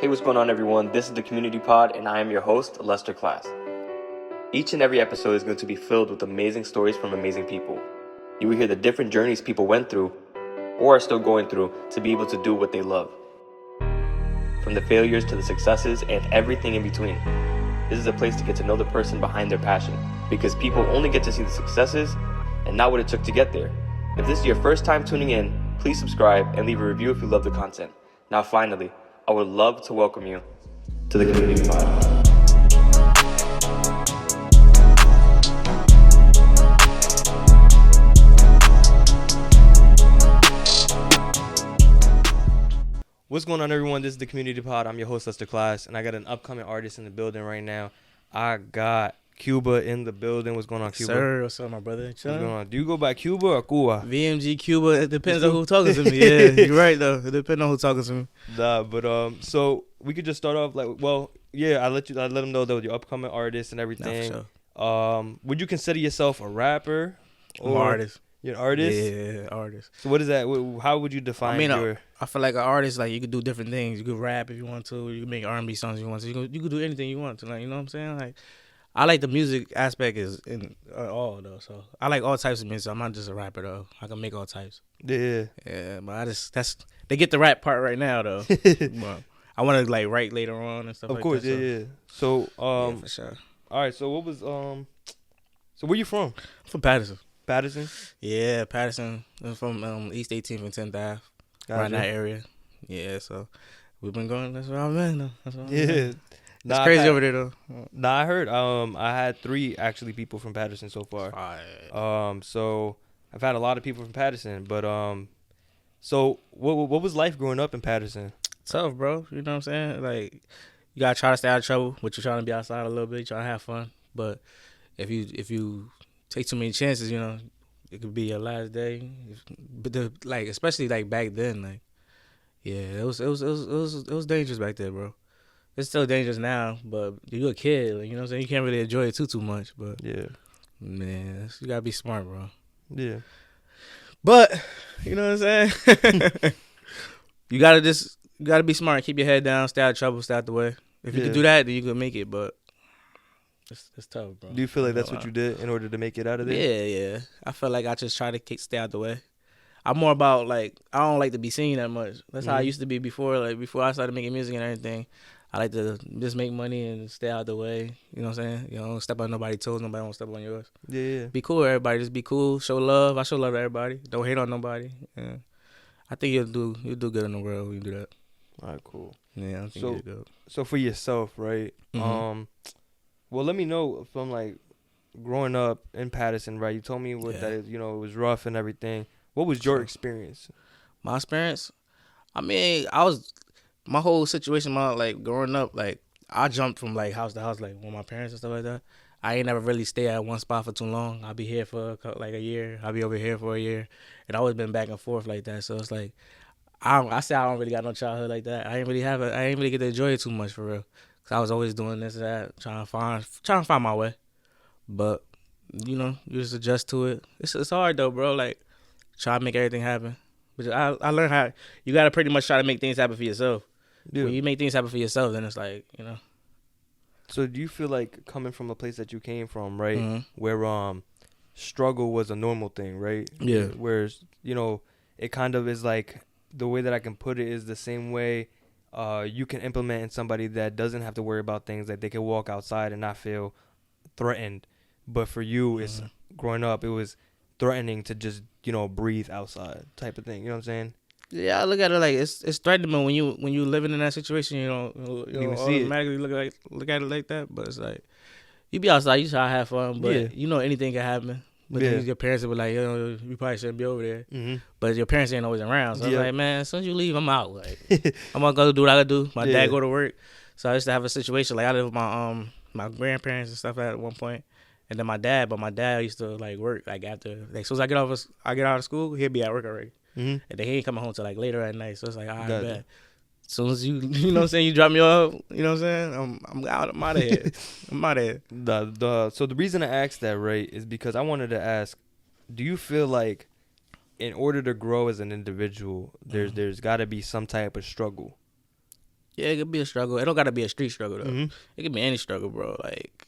Hey, what's going on, everyone? This is the Community Pod, and I am your host, Lester Class. Each and every episode is going to be filled with amazing stories from amazing people. You will hear the different journeys people went through, or are still going through, to be able to do what they love. From the failures to the successes and everything in between. This is a place to get to know the person behind their passion, because people only get to see the successes and not what it took to get there. If this is your first time tuning in, please subscribe and leave a review if you love the content. Now finally, I would love to welcome you to the Community Pod. What's going on, everyone? This is the Community Pod. I'm your host, Lester Class, and I got an upcoming artist in the building right now. I got Cuba in the building. What's going on, Cuba? Sir, what's up, my brother? What's going on? Do you go by Cuba or Cuba? VMG Cuba. It depends on who talking to me. Yeah, you're right though. It depends on who talking to me. Nah, but so we could just start off I let them know that you're upcoming artist and everything. Nah, for sure. Would you consider yourself a rapper? I'm an artist. You're an artist? Yeah, artist. So what is that? How would you define I feel like an artist, like, you could do different things. You could rap if you want to. You can make R&B songs if you want to. You could do anything you want to. Like, you know what I'm saying? Like, I like the music aspect is in all though. So I like all types of music. I'm not just a rapper though. I can make all types. Yeah. Yeah, but they get the rap part right now though. But I want to like write later on and stuff. Of course, that. Yeah. So yeah, for sure. All right. So what was So where you from? I'm from Paterson. Paterson? Yeah, Paterson. I'm from East 18th and 10th Ave, around that area. Yeah, so we've been going. That's where I'm at though. That's where I'm at. It's crazy over there though. Nah, I heard. I had 3 actually people from Paterson so far. Right. So I've had a lot of people from Paterson, but so what was life growing up in Paterson? Tough, bro. You know what I'm saying? Like, you gotta try to stay out of trouble, but you're trying to be outside a little bit, trying to have fun. But if you take too many chances, you know, it could be your last day. But especially like back then, like, yeah, it was dangerous back there, bro. It's still dangerous now, but you're a kid, like, you know what I'm saying? You can't really enjoy it too much, but yeah, man, you gotta be smart, bro. Yeah, but you know what I'm saying? you gotta be smart, keep your head down, stay out of trouble, stay out the way. If you can do that, then you can make it, but it's tough, bro. Do you feel like that's what you did in order to make it out of there? Yeah. I feel like I just try to stay out the way. I'm more about, like, I don't like to be seen that much. That's how I used to be before. Like, before I started making music and everything, I like to just make money and stay out the way. You know what I'm saying? You know, don't step on nobody's toes. Nobody won't step on yours. Yeah. Be cool with everybody. Just be cool. Show love. I show love to everybody. Don't hate on nobody. Yeah. I think you'll do good in the world when you do that. All right, cool. Yeah, I think you'll do good. So for yourself, right? Mm-hmm. Well, let me know from, like, growing up in Paterson, right? You told me that is, you know, it was rough and everything. What was your experience? My experience? I mean, my whole situation, like, growing up, like, I jumped from, like, house to house, like, with my parents and stuff like that. I ain't never really stay at one spot for too long. I'll be here for, like, a year. I'll be over here for a year. And I always been back and forth like that. So it's like, I say I don't really got no childhood like that. I ain't really get to enjoy it too much, for real. Cause I was always doing this and that, trying to find my way. But, you know, you just adjust to it. It's hard though, bro. Like, try to make everything happen. But I learned how you gotta pretty much try to make things happen for yourself. Yeah. When you make things happen for yourself, then it's like, you know. So do you feel like coming from a place that you came from, right, mm-hmm. where struggle was a normal thing, right? Yeah. Whereas, you know, it kind of is like, the way that I can put it is the same way you can implement in somebody that doesn't have to worry about things, like they can walk outside and not feel threatened. But for you, it's growing up, it was threatening to just, you know, breathe outside type of thing. You know what I'm saying? Yeah, I look at it like it's threatening when you living in that situation. You know, you automatically look at it like that. But it's like, you be outside, you try to have fun, but you know anything can happen. But then your parents will be like, yo, you probably shouldn't be over there. Mm-hmm. But your parents ain't always around. So I was like, man, as soon as you leave, I'm out. Like, I'm gonna go do what I gotta do. My dad go to work. So I used to have a situation, like, I lived with my grandparents and stuff at one point. And then my dad used to, like, work, like, after, like, as soon as I get out of school, he'll be at work already. Mm-hmm. And then he ain't coming home till, like, later at night. So it's like, all right, bet. As soon as you know what I'm saying, you drop me off, you know what I'm saying, I'm out of here. I'm out of here. So the reason I asked that, right, is because I wanted to ask, do you feel like in order to grow as an individual, there's got to be some type of struggle? Yeah, it could be a struggle. It don't gotta be a street struggle though. Mm-hmm. It could be any struggle, bro. Like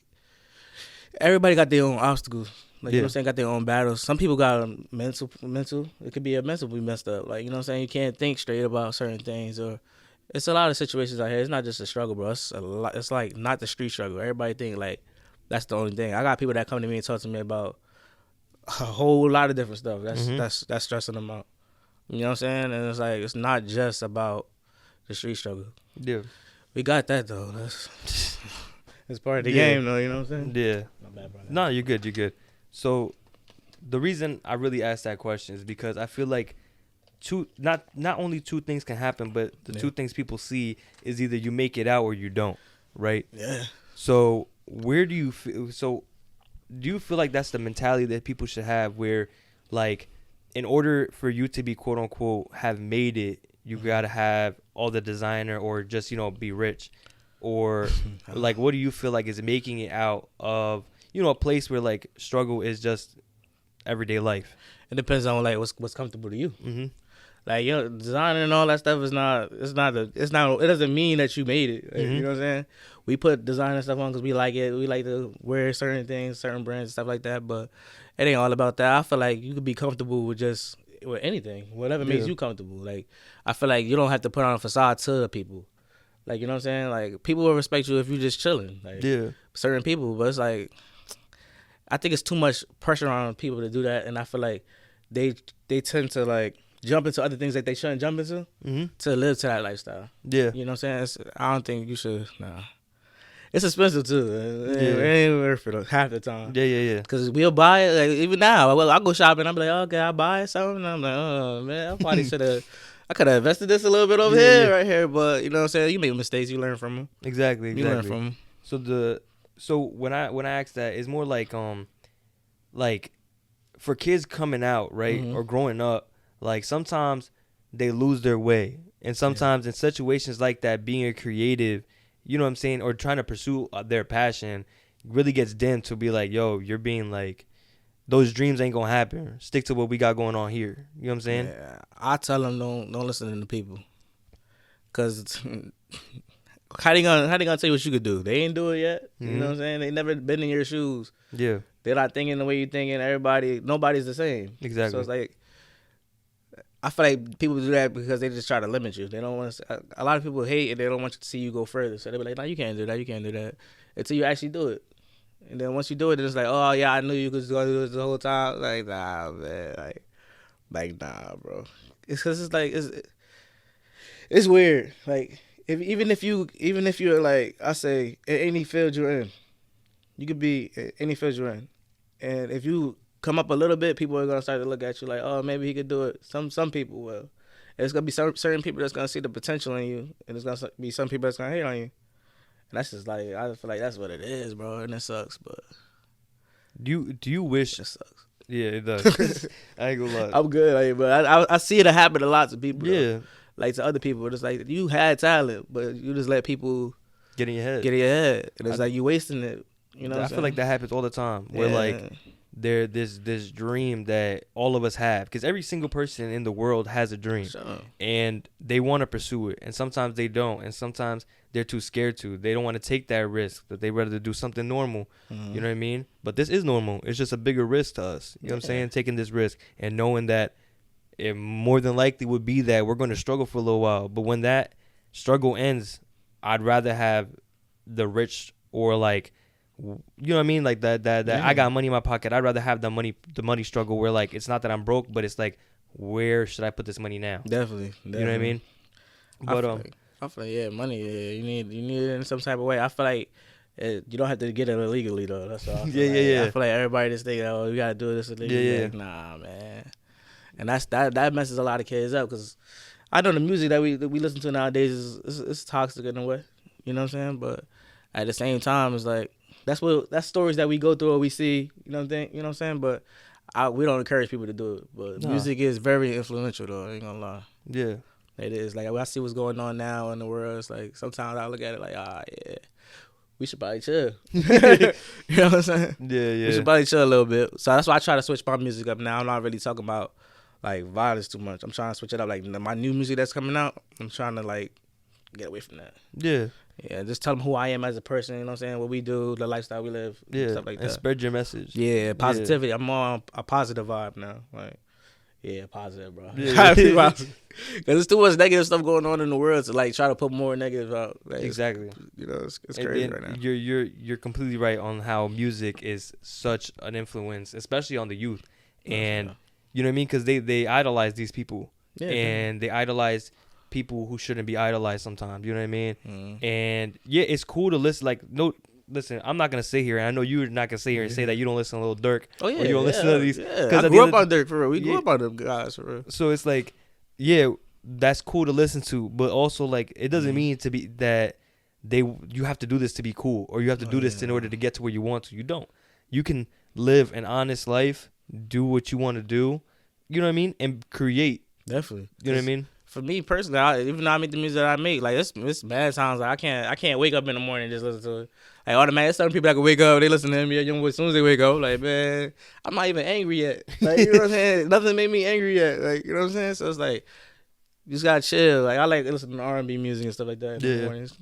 everybody got their own obstacles. Like you know what I'm saying, got their own battles. Some people got mental. It could be a mental be messed up. Like you know what I'm saying, you can't think straight about certain things. Or it's a lot of situations out here. It's not just a struggle, bro. It's a lot. It's like not the street struggle. Everybody think like that's the only thing. I got people that come to me and talk to me about a whole lot of different stuff. That's stressing them out. You know what I'm saying? And it's like it's not just about the street struggle. Yeah. We got that though. It's part of the game though, you know what I'm saying? Yeah. My bad, brother. No, you're good. So the reason I really asked that question is because I feel like not only two things can happen, but the two things people see is either you make it out or you don't, right? Yeah. So where do you feel? So do you feel like that's the mentality that people should have, where like in order for you to be quote unquote have made it, you gotta have all the designer or just be rich, or like what do you feel like is making it out of a place where like struggle is just everyday life? It depends on like what's comfortable to you. Mm-hmm. Like designing and all that stuff is not. It doesn't mean that you made it. Like, you know what I'm saying? We put design and stuff on because we like it. We like to wear certain things, certain brands, stuff like that. But it ain't all about that. I feel like you could be comfortable with anything, whatever makes you comfortable. Like I feel like you don't have to put on a facade to people. Like you know what I'm saying? Like people will respect you if you just chilling. Like certain people, but it's like I think it's too much pressure on people to do that, and I feel like they tend to like jump into other things that they shouldn't jump into to live to that lifestyle. Yeah, you know what I'm saying? I don't think you should. Nah, it's expensive too. It ain't worth it half the time. Yeah. Because we'll buy it. Like even now, I go shopping. I'm like, oh, okay, I buy something. And I'm like, oh man, I probably should have. I could have invested this a little bit over here, right here. But you know what I'm saying? You make mistakes, you learn from them. Exactly. You learn from them. So when I ask that, it's more like for kids coming out, right, or growing up, like sometimes they lose their way, and sometimes in situations like that, being a creative, you know what I'm saying, or trying to pursue their passion, really gets dimmed to be like, yo, you're being like, those dreams ain't gonna happen. Stick to what we got going on here. You know what I'm saying? Yeah, I tell them don't listen to people, cause how they gonna tell you what you could do? They ain't do it yet. You know what I'm saying? They never been in your shoes. Yeah, they're not thinking the way you thinking. Nobody's the same. Exactly. So it's like I feel like people do that because they just try to limit you. They don't want to. A lot of people hate and they don't want you to see you go further. So they be like, no, you can't do that. You can't do that until you actually do it. And then once you do it, it's like, oh yeah, I knew you was gonna do this the whole time. Like, nah, man, like nah, bro. It's because it's like it's weird. Like even if you're like I say in any field you're in, you could be in any field you're in, and if you come up a little bit, people are gonna start to look at you like, oh, maybe he could do it. Some people will. And it's gonna be certain people that's gonna see the potential in you, and it's gonna be some people that's gonna hate on you. And that's just like I feel like that's what it is, bro, and it sucks. But do you wish it sucks? Yeah, it does. I ain't gonna lie. I'm good, like, but I see it happen to lots of people. Yeah, though. Like to other people, it's like you had talent, but you just let people get in your head. And it's like you wasting it. You know, I feel like that happens all the time. Where like there's this dream that all of us have, because every single person in the world has a dream, and they want to pursue it, and sometimes they don't, and sometimes they're too scared to. They don't want to take that risk. That they rather do something normal. You know what I mean? But this is normal. It's just a bigger risk to us. You know what I'm saying? Taking this risk and knowing that it more than likely would be that we're going to struggle for a little while. But when that struggle ends, I'd rather have the rich, or like, you know what I mean? Like that I got money in my pocket. I'd rather have the money struggle where like it's not that I'm broke, but it's like, where should I put this money now? Definitely. You know what I mean? But I feel like money. Yeah, you need it in some type of way. I feel like you don't have to get it illegally though. That's all. I feel like everybody just think, oh, you gotta do this illegally. Like, nah, man. And that messes a lot of kids up, because I know the music that we listen to nowadays is toxic in a way. You know what I'm saying? But at the same time, it's like that's stories that we go through or we see. You know what I'm saying? But we don't encourage people to do it. But music is very influential though. I ain't gonna lie. Yeah. It is. Like, when I see what's going on now in the world, it's like sometimes I look at it like, yeah, we should probably chill. You know what I'm saying? Yeah. We should probably chill a little bit. So that's why I try to switch my music up now. I'm not really talking about like violence too much. I'm trying to switch it up. Like my new music that's coming out, I'm trying to like get away from that. Yeah. Yeah, just tell them who I am as a person. You know what I'm saying? What we do, the lifestyle we live, stuff like that. And spread your message. Yeah, positivity. I'm on a positive vibe now. Like, yeah, positive, bro. Yeah. Because there's too much negative stuff going on in the world to like try to put more negative out. Like, Exactly. You know, it's crazy right now. You're completely right on how music is such an influence, especially on the youth. And you know what I mean? Because they idolize these people. Yeah, and they idolize people who shouldn't be idolized sometimes. You know what I mean? Mm-hmm. And yeah, it's cool to listen. Like, listen, I'm not gonna sit here, and I know you're not gonna sit here and say that you don't listen to Lil Durk. Oh yeah, or you don't listen to these. Yeah, I grew up on Durk for real. We grew up on them guys for real. So it's like, yeah, that's cool to listen to, but also like it doesn't mean to be that you have to do this to be cool, or you have to do this in order to get to where you want to. You don't. You can live an honest life, do what you want to do. You know what I mean, and create. Definitely. You know what I mean. For me personally, even though I make the music that I make, like it's bad times. Like I can't wake up in the morning and just listen to it. Like automatically, certain people that can wake up, they listen to him. As soon as they wake up, like man, I'm not even angry yet. Like you know what I'm saying? Nothing made me angry yet. Like you know what I'm saying? So it's like you just gotta chill. Like I like listening to R&B music and stuff like that in the mornings.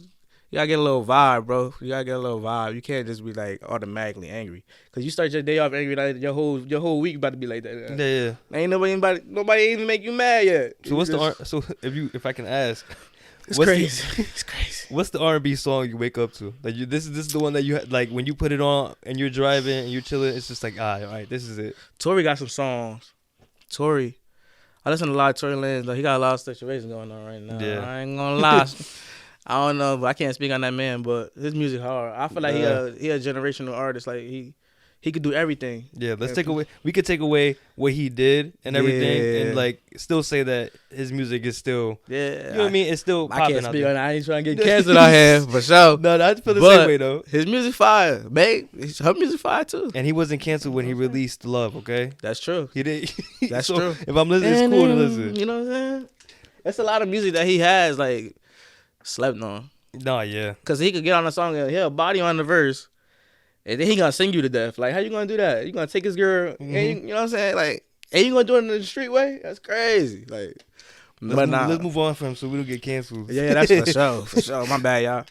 You gotta get a little vibe, bro. You gotta get a little vibe. You can't just be like automatically angry. Cause you start your day off angry, like your whole week about to be like that. Yeah. Ain't nobody even make you mad yet. So so if I can ask, it's crazy. It's crazy. What's the R&B song you wake up to? Like this is the one that you like when you put it on and you're driving and you're chilling. It's just like all right, this is it. Tory got some songs. Tory, I listen to a lot of Tory Lanez. Like, he got a lot of situations going on right now. Yeah. I ain't gonna lie. I don't know, but I can't speak on that man. But his music hard. I feel like he a generational artist. Like he could do everything. Yeah, we could take away what he did and everything, and like still say that his music is still. Yeah, you know what I mean. It's still. I can't speak on that. I ain't trying to get canceled out here for sure. No, I feel the same way though. His music fire, babe. Her music fire too. And he wasn't canceled when he released Love. Okay, that's true. He did. That's true. If I'm listening, it's cool to listen. You know what I'm saying? That's a lot of music that he has like slept on. No, yeah. Cause he could get on a song and he'll body on the verse, and then he gonna sing you to death. Like, how you gonna do that? You gonna take his girl, and you know what I'm saying? Like, and you gonna do it in the street way? That's crazy. Like, let's move on from him so we don't get canceled. Yeah, that's for sure. For sure. My bad, y'all.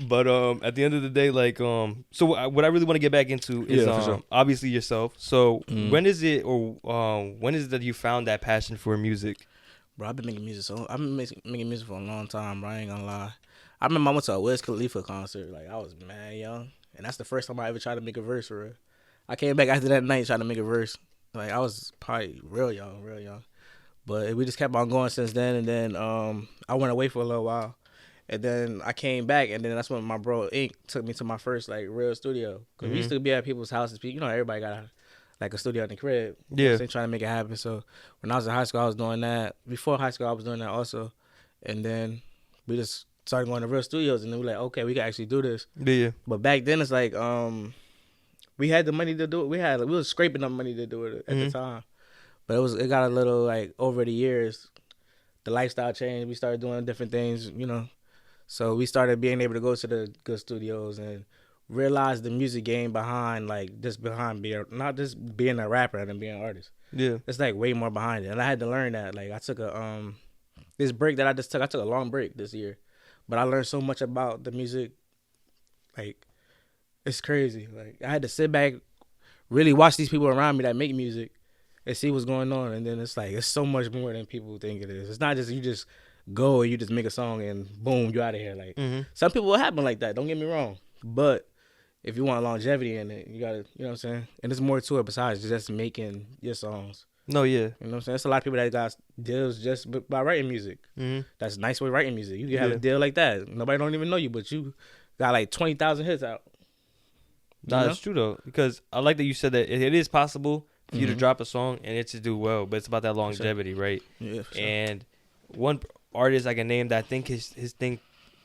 But at the end of the day, like, so what I really want to get back into is sure. Obviously yourself. So when is it that you found that passion for music? Bro, I've been making music. I've been making music for a long time, bro. I ain't gonna lie. I remember I went to a Wiz Khalifa concert. Like, I was mad young. And that's the first time I ever tried to make a verse for real. I came back after that night trying to make a verse. Like, I was probably real young. But we just kept on going since then. And then I went away for a little while. And then I came back. And then that's when my bro, Ink, took me to my first, like, real studio. Because we used to be at people's houses. You know, everybody got a studio in the crib. Yeah. So trying to make it happen. So when I was in high school, I was doing that. Before high school, I was doing that also. And then we just started going to real studios, and then we're like, okay, we can actually do this. Yeah. But back then, it's like we had the money to do it. We were scraping up money to do it at the time. But it got a little like over the years, the lifestyle changed. We started doing different things, you know. So we started being able to go to the good studios and realize the music game behind being not just being a rapper and being an artist. Yeah. It's like way more behind it. And I had to learn that. Like, I took this break that I took a long break this year. But I learned so much about the music. Like, it's crazy. Like, I had to sit back, really watch these people around me that make music and see what's going on. And then it's like, it's so much more than people think it is. It's not just you just go and you just make a song and boom, you out of here. Like, some people will happen like that. Don't get me wrong. But if you want longevity in it, you gotta, you know what I'm saying? And there's more to it besides just making your songs. No, yeah. You know what I'm saying? There's a lot of people that got deals just by writing music. That's a nice way of writing music. You can have a deal like that. Nobody don't even know you, but you got like 20,000 hits out. It's true, though. Because I like that you said that it is possible for you to drop a song and it to do well, but it's about that longevity, right? Yeah, for sure. And one artist I can name that I think his thing,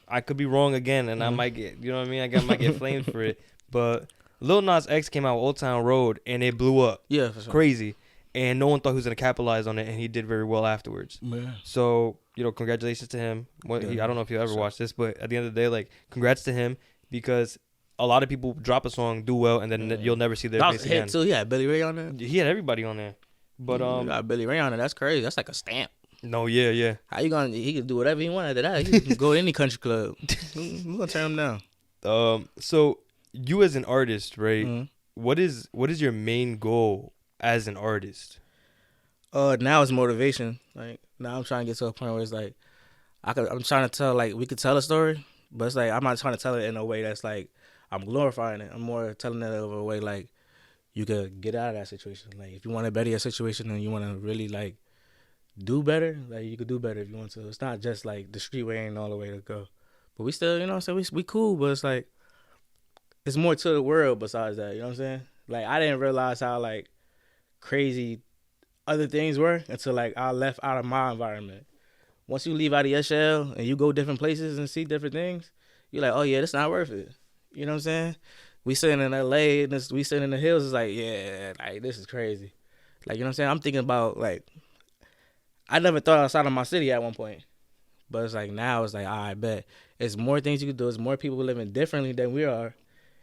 I could be wrong again, and I might get, you know what I mean? I might get flamed for it. But Lil Nas X came out with Old Town Road, and it blew up. Yeah, for sure. Crazy. And no one thought he was going to capitalize on it, and he did very well afterwards. Yeah. So, you know, congratulations to him. I don't know if you'll ever watch this, but at the end of the day, like, congrats to him, because a lot of people drop a song, do well, and then you'll never see their face again. That was a hit, too. He had Billy Ray on there. He had everybody on there. But you got Billy Ray on there. That's crazy. That's like a stamp. No, yeah. How you gonna? He could do whatever he wanted after that. He can go to any country club. We gonna turn him down. So you as an artist, right? Mm-hmm. What is your main goal as an artist? Now it's motivation. Like now I'm trying to get to a point where it's like I'm trying to tell, like, we could tell a story, but it's like I'm not trying to tell it in a way that's like I'm glorifying it. I'm more telling it of a way like you could get out of that situation. Like if you want to better your situation and you want to really like do better, like you could do better if you want to. It's not just like the street way ain't all the way to go. But we still, you know what I'm saying, we cool, but it's like it's more to the world besides that, you know what I'm saying? Like I didn't realize how like crazy other things were until like I left out of my environment. Once you leave out of your shell and you go different places and see different things, you're like, oh yeah, that's not worth it. You know what I'm saying? We sitting in LA and we sitting in the hills, it's like, yeah, like this is crazy. Like, you know what I'm saying? I'm thinking about like I never thought outside of my city at one point. But it's like now it's like, I bet. It's more things you can do. It's more people living differently than we are.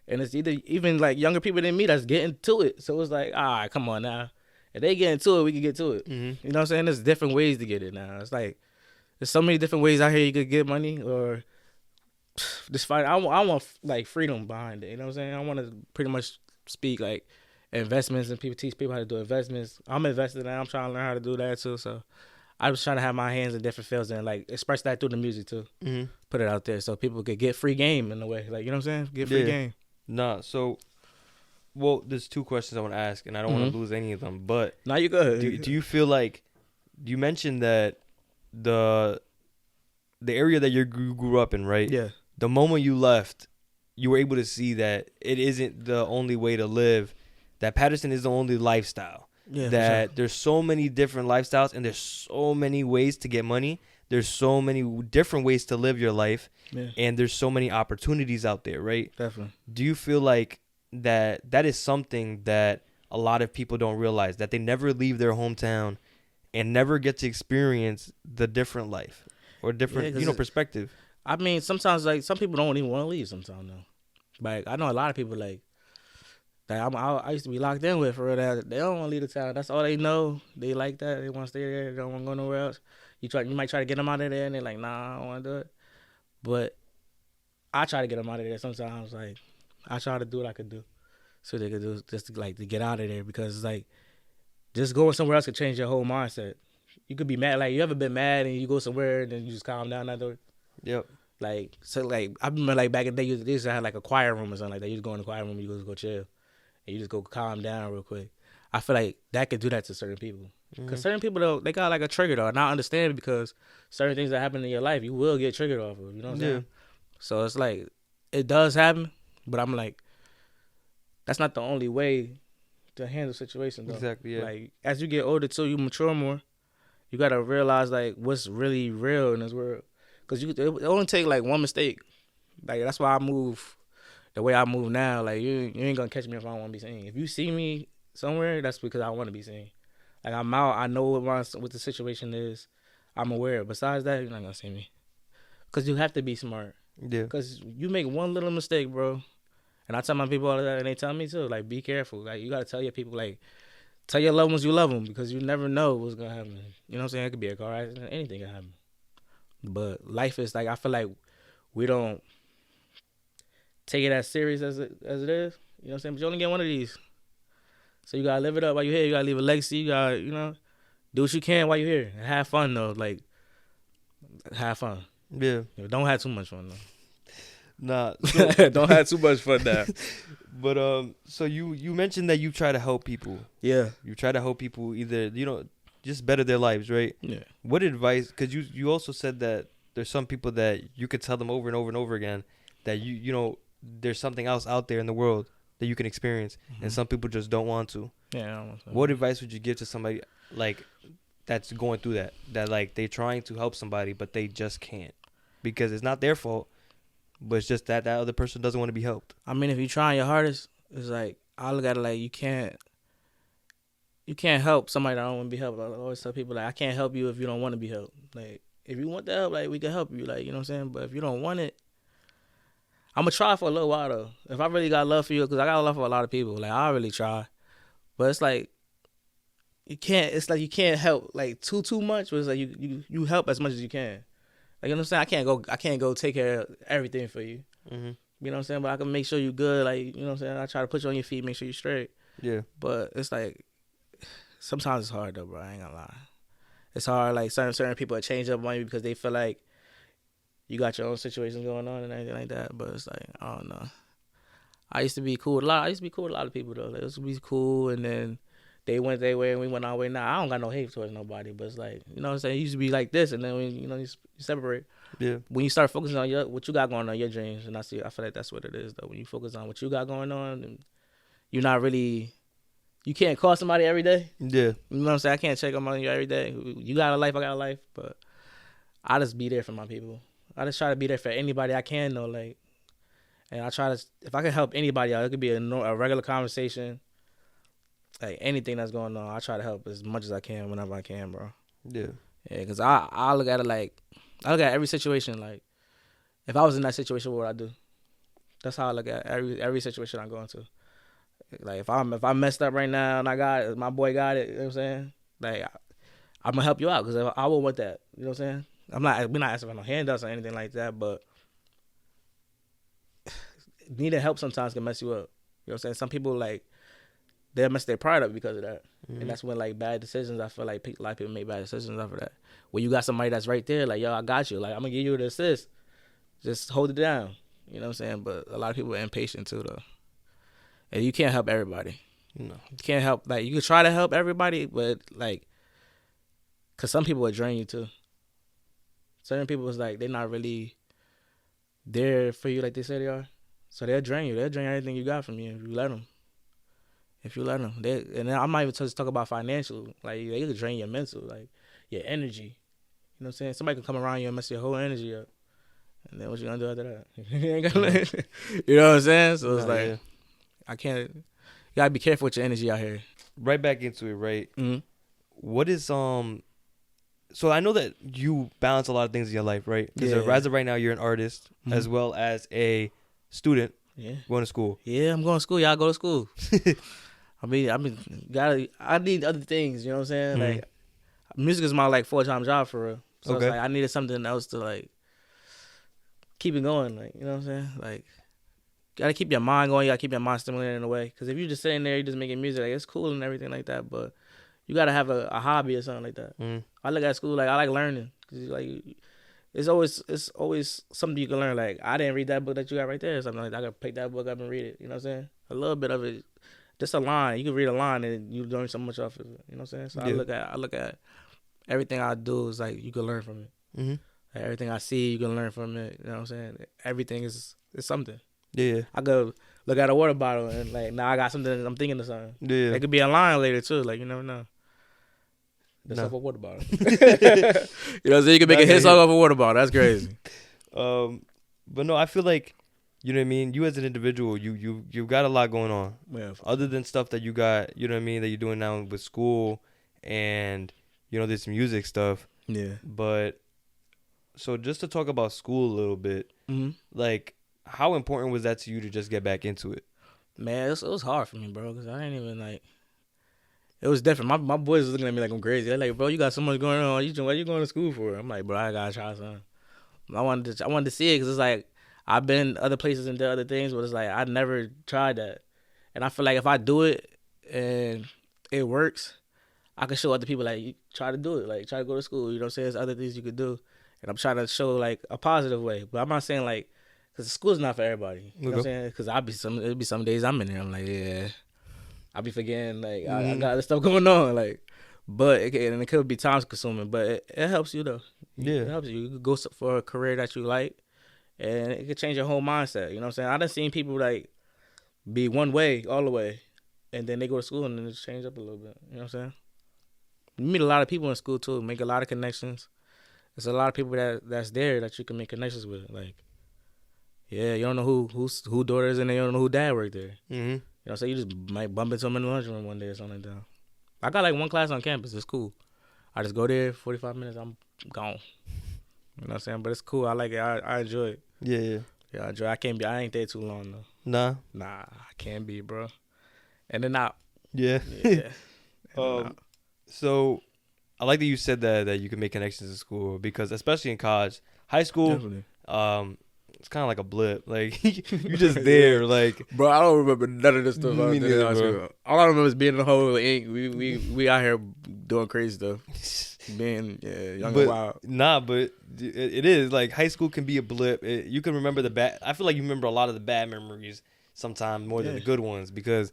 And it's even like younger people than me that's getting to it. So it's like, all right, come on now. If they get into it, we can get to it. Mm-hmm. You know what I'm saying? There's different ways to get it now. It's like there's so many different ways out here you could get money or just find. I want like freedom behind it. You know what I'm saying? I want to pretty much speak like investments and people teach people how to do investments. I'm invested now. I'm trying to learn how to do that too. So I was trying to have my hands in different fields and like express that through the music too. Mm-hmm. Put it out there so people could get free game in a way. Like, you know what I'm saying? Get free game. Nah, so, well, there's two questions I want to ask, and I don't want to lose any of them. But now you go. Do you feel like you mentioned that the area that you grew up in, right? Yeah. The moment you left, you were able to see that it isn't the only way to live. That Paterson is the only lifestyle. Yeah. That there's so many different lifestyles and there's so many ways to get money. There's so many different ways to live your life. Yeah. And there's so many opportunities out there, right? Definitely. Do you feel like that is something that a lot of people don't realize, that they never leave their hometown and never get to experience the different life or different, perspective? I mean, sometimes like some people don't even want to leave sometimes though. Like I know a lot of people like that I used to be locked in with for real, that they don't want to leave the town. That's all they know. They like that. They want to stay there. They don't want to go nowhere else. You might try to get them out of there and they're like, nah, I don't want to do it. But I try to get them out of there sometimes. Like I try to do what I could do so they could do just to get out of there, because it's like just going somewhere else could change your whole mindset. You could be mad. Like you ever been mad and you go somewhere and then you just calm down after? Yep. Like so, like I remember like back in the day, they used to have like a choir room or something like that. You just go in the choir room, you just go chill, and you just go calm down real quick. I feel like that could do that to certain people. Because certain people, though, they got like a trigger, though. And I understand, because certain things that happen in your life, you will get triggered off of. You know what I'm saying? So it's like, it does happen, but I'm like, that's not the only way to handle situations, though. Exactly, yeah. Like, as you get older, too, you mature more. You got to realize, like, what's really real in this world. Because it only take, like, one mistake. Like, that's why I move the way I move now. Like, you ain't going to catch me if I don't want to be seen. If you see me somewhere, that's because I want to be seen. Like, I'm out. I know what the situation is. I'm aware. Besides that, you're not going to see me. Because you have to be smart. Yeah. Because you make one little mistake, bro. And I tell my people all that, and they tell me too. Like, be careful. Like, you got to tell your people, like, tell your loved ones you love them, because you never know what's going to happen. You know what I'm saying? It could be a car accident. Anything can happen. But life is, like, I feel like we don't take it as serious as it is. You know what I'm saying? But you only get one of these. So you gotta live it up while you're here. You gotta leave a legacy. You gotta, do what you can while you're here. And have fun though. Like, have fun. Yeah. Don't have too much fun though. Nah. So, don't have too much fun now. But so you mentioned that you try to help people. Yeah. You try to help people either just better their lives, right? Yeah. What advice? Because you also said that there's some people that you could tell them over and over and over again that there's something else out there in the world that you can experience, and some people just don't want to. Yeah, I don't want to. What advice would you give to somebody like that's going through that like they're trying to help somebody but they just can't, because it's not their fault, but it's just that other person doesn't want to be helped? I mean, if you're trying your hardest, it's like, I look at it like you can't help somebody that don't want to be helped. I always tell people, like, I can't help you if you don't want to be helped. Like, if you want the help, like, we can help you, like, you know what I'm saying? But if you don't want it, I'm going to try for a little while, though. If I really got love for you, because I got love for a lot of people. Like, I really try. But it's like, you can't. It's like you can't help like too much, but it's like you help as much as you can. Like, you know what I'm saying? I can't go take care of everything for you. Mm-hmm. You know what I'm saying? But I can make sure you good. Like, you know what I'm saying? I try to put you on your feet, make sure you straight. Yeah. But it's like sometimes it's hard though, bro. I ain't gonna lie. It's hard. Like certain people change up on you because they feel like you got your own situations going on and everything like that. But it's like, I don't know. I used to be cool with a lot. I used to be cool with a lot of people though. Like, it used to be cool, and then they went their way and we went our way. Now I don't got no hate towards nobody, but it's like, you know what I'm saying? It used to be like this, and then when you separate. Yeah. When you start focusing on what you got going on, your dreams, and I feel like that's what it is though. When you focus on what you got going on, and you're not really, you can't call somebody every day. Yeah. You know what I'm saying? I can't check on you every day. You got a life, I got a life, but I just be there for my people. I just try to be there for anybody I can though, like, and I try to, if I can help anybody out, it could be a regular conversation, like anything that's going on. I try to help as much as I can whenever I can, bro. Yeah. Yeah, because I look at it like, I look at every situation like, if I was in that situation, what would I do? That's how I look at every situation I go into. Like if I messed up right now and I got it, my boy got it, you know what I'm saying? Like I'm gonna help you out because I would want that. You know what I'm saying? We're not asking for no handouts or anything like that, but needing help sometimes can mess you up. You know what I'm saying? Some people like they'll mess their pride up because of that. Mm-hmm. And that's when like bad decisions, I feel like a lot of people make bad decisions after that. When you got somebody that's right there, like, yo, I got you. Like, I'm gonna give you the assist. Just hold it down. You know what I'm saying? But a lot of people are impatient too though. And you can't help everybody. No. You can't help, like, you can try to help everybody, but like, cause some people will drain you too. Certain people is like, they're not really there for you like they say they are. So they'll drain you. They'll drain everything you got from you if you let them. And I'm not even just talking about financial. Like, they could drain your mental, like your energy. You know what I'm saying? Somebody can come around you and mess your whole energy up. And then what you gonna do after that? You ain't gonna you know what I'm saying? So it's like, yeah. I can't. You gotta be careful with your energy out here. Right back into it, right? Mm-hmm. What is So I know that you balance a lot of things in your life, right? Because as of right now, you're an artist as well as a student. Yeah. Going to school. Yeah, I'm going to school. Y'all go to school. I need other things. You know what I'm saying? Mm-hmm. Like, music is my like full-time job for real. So okay. It's like I needed something else to like keep it going. Like, you know what I'm saying? Like, you gotta keep your mind going. You gotta keep your mind stimulated in a way. Because if you're just sitting there, you're just making music, like, it's cool and everything like that, but you gotta have a hobby or something like that. I look at school like I like learning. Cause like it's always something you can learn. Like, I didn't read that book that you got right there or something like that. I could pick that book up and read it. You know what I'm saying? A little bit of it, just a line. You can read a line and you learn so much off of it. You know what I'm saying? So yeah. I look at everything I do is like you can learn from it. Mm-hmm. Like, everything I see, you can learn from it. You know what I'm saying? Everything is something. Yeah. I go look at a water bottle and like now I got something. I'm thinking of something. Yeah. It could be a line later too. Like, you never know. That's off a water bottle. You know what I'm saying? You can make a hit song off a water bottle. That's crazy. But no, I feel like, you know what I mean? You as an individual, you've got a lot going on. Yeah. Other than stuff that you got, you know what I mean, that you're doing now with school and, you know, this music stuff. Yeah. But, so just to talk about school a little bit, like, how important was that to you to just get back into it? Man, it was hard for me, bro, because I ain't even, like, it was different. My boys was looking at me like I'm crazy. They're like, bro, you got so much going on. What are you going to school for? I'm like, bro, I gotta try something. I wanted to see it because it's like I've been other places and did other things, but it's like I never tried that. And I feel like if I do it and it works, I can show other people like, you try to do it, like try to go to school. You know what I'm saying? There's other things you could do, and I'm trying to show like a positive way. But I'm not saying like because school's not for everybody. You know what I'm saying? Because it'll be some days I'm in there. I'm like, yeah. I be forgetting, like, I got this stuff going on, like, but it could be time consuming, but it helps you, though. Yeah. It helps you. You could go for a career that you like, and it could change your whole mindset, you know what I'm saying? I done seen people, like, be one way, all the way, and then they go to school and then it change up a little bit, you know what I'm saying? You meet a lot of people in school, too, make a lot of connections. There's a lot of people that's there that you can make connections with, like, yeah, you don't know who daughter is in there, you don't know who dad worked there. Mm-hmm. You know, so you just might bump into them in the lunchroom one day or something like that. I got like one class on campus. It's cool. I just go there, 45 minutes, I'm gone. You know what I'm saying? But it's cool. I like it. I enjoy it. Yeah, I enjoy it. I ain't there too long, though. Nah, I can't be, bro. And then out. Yeah. So I like that you said that you can make connections in school, because especially in college, high school, Definitely. it's kind of like a blip. Like you're just there. Like, bro, I don't remember none of this stuff. Me neither, bro. All I remember is being in the hole with ink. We out here doing crazy stuff. Being young and wild. Nah, but it is like high school can be a blip. You can remember the bad. I feel like you remember a lot of the bad memories sometimes more than the good ones, because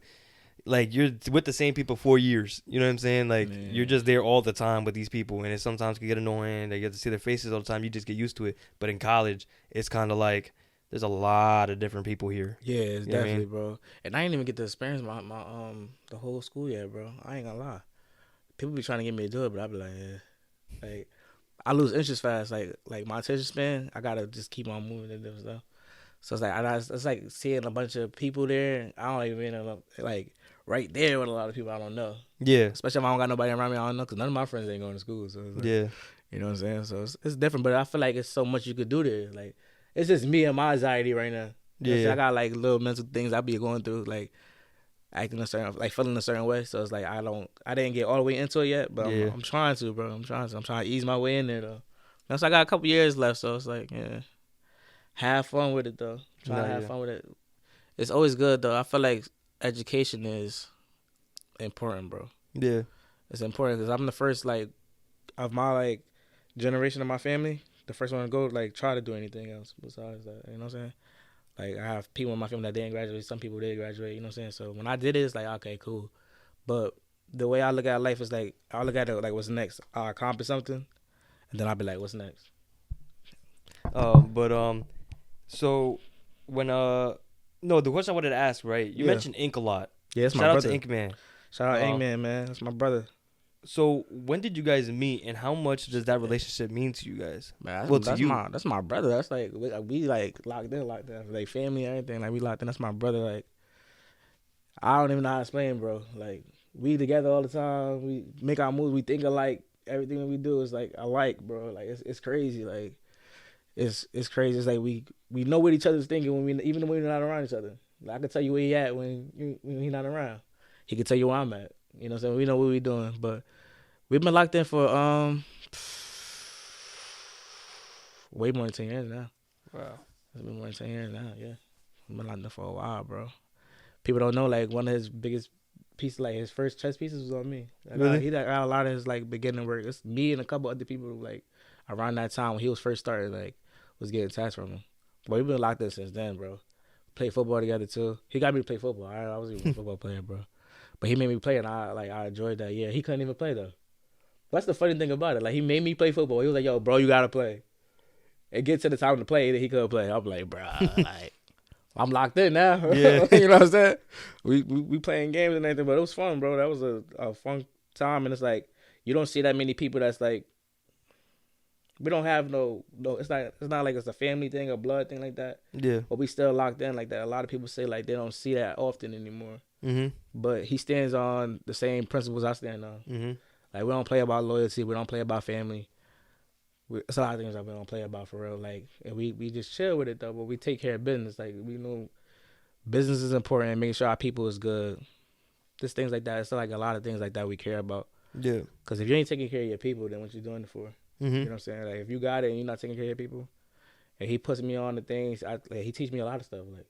like you're with the same people 4 years. You know what I'm saying? Like you're just there all the time with these people, and it sometimes can get annoying. They get to see their faces all the time. You just get used to it. But in college, it's kind of like there's a lot of different people here. Yeah, it's definitely, bro. And I ain't even get to experience my the whole school yet, bro. I ain't gonna lie. People be trying to get me to do it, but I be like, like I lose interest fast. Like my attention span, I gotta just keep on moving and different stuff. So it's like it's like seeing a bunch of people there. I don't even know, like right there with a lot of people I don't know. Yeah. Especially if I don't got nobody around me I don't know, because none of my friends ain't going to school. So it's like, you know what I'm saying? So it's different, but I feel like it's so much you could do there. Like it's just me and my anxiety right now. I got like little mental things I be going through, like acting a certain, like feeling a certain way. So it's like I didn't get all the way into it yet, but I'm trying to, bro. I'm trying to ease my way in there though. So I got a couple years left, so it's like have fun with it though. Try to have fun with it. It's always good though. I feel like education is important, bro. Yeah, it's important because I'm the first like of my like generation of my family, the first one to go like try to do anything else besides that. You know what I'm saying? Like I have people in my family that didn't graduate. Some people did graduate. You know what I'm saying? So when I did it, it's like okay, cool. But the way I look at life is like I look at it like what's next. I accomplish something, and then I'll be like, what's next? So when no, the question I wanted to ask, right? You mentioned Ink a lot. Yeah, it's my brother. Shout out to Ink Man. Shout out Ink Man, man. That's my brother. So when did you guys meet, and how much does that relationship mean to you guys? Man, that's my brother. That's like we like locked in, like family and everything. Like we locked in. That's my brother. Like I don't even know how to explain, bro. Like we together all the time. We make our moves. We think alike. Everything that we do is like alike, bro. Like it's crazy. Like it's crazy. It's like we know what each other's thinking even when we're not around each other. Like, I can tell you where he at when he's not around. He can tell you where I'm at. You know what I'm saying? We know what we're doing, but we've been locked in for way more than 10 years now. Wow. It's been more than 10 years now, yeah. We've been locked in for a while, bro. People don't know, like, one of his biggest pieces, like, his first chess pieces was on me. Really? He got a lot of his, like, beginning work. It's me and a couple other people, like, around that time when he was first started, like, was getting tasks from him. But we've been locked in since then, bro. Played football together, too. He got me to play football. I wasn't even a football player, bro. But he made me play, and I enjoyed that. Yeah, he couldn't even play, though. That's the funny thing about it. Like, he made me play football. He was like, yo, bro, you got to play. It gets to the time to play that he couldn't play. I'm like, bro, like, I'm locked in now. Yeah. You know what I'm saying? We playing games and everything, but it was fun, bro. That was a fun time. And it's like, you don't see that many people that's like, we don't have no it's not like it's a family thing or blood thing like that. Yeah. But we still locked in like that. A lot of people say like they don't see that often anymore. Mm-hmm. But he stands on the same principles I stand on. Mm-hmm. Like we don't play about loyalty. We don't play about family. It's a lot of things that we don't play about for real. Like, and we just chill with it though. But we take care of business. Like we know business is important and making sure our people is good. Just things like that. It's like a lot of things like that we care about. Yeah. Because if you ain't taking care of your people, then what you doing it for? Mm-hmm. You know what I'm saying? Like if you got it and you're not taking care of your people, and he puts me on the things, he teach me a lot of stuff. Like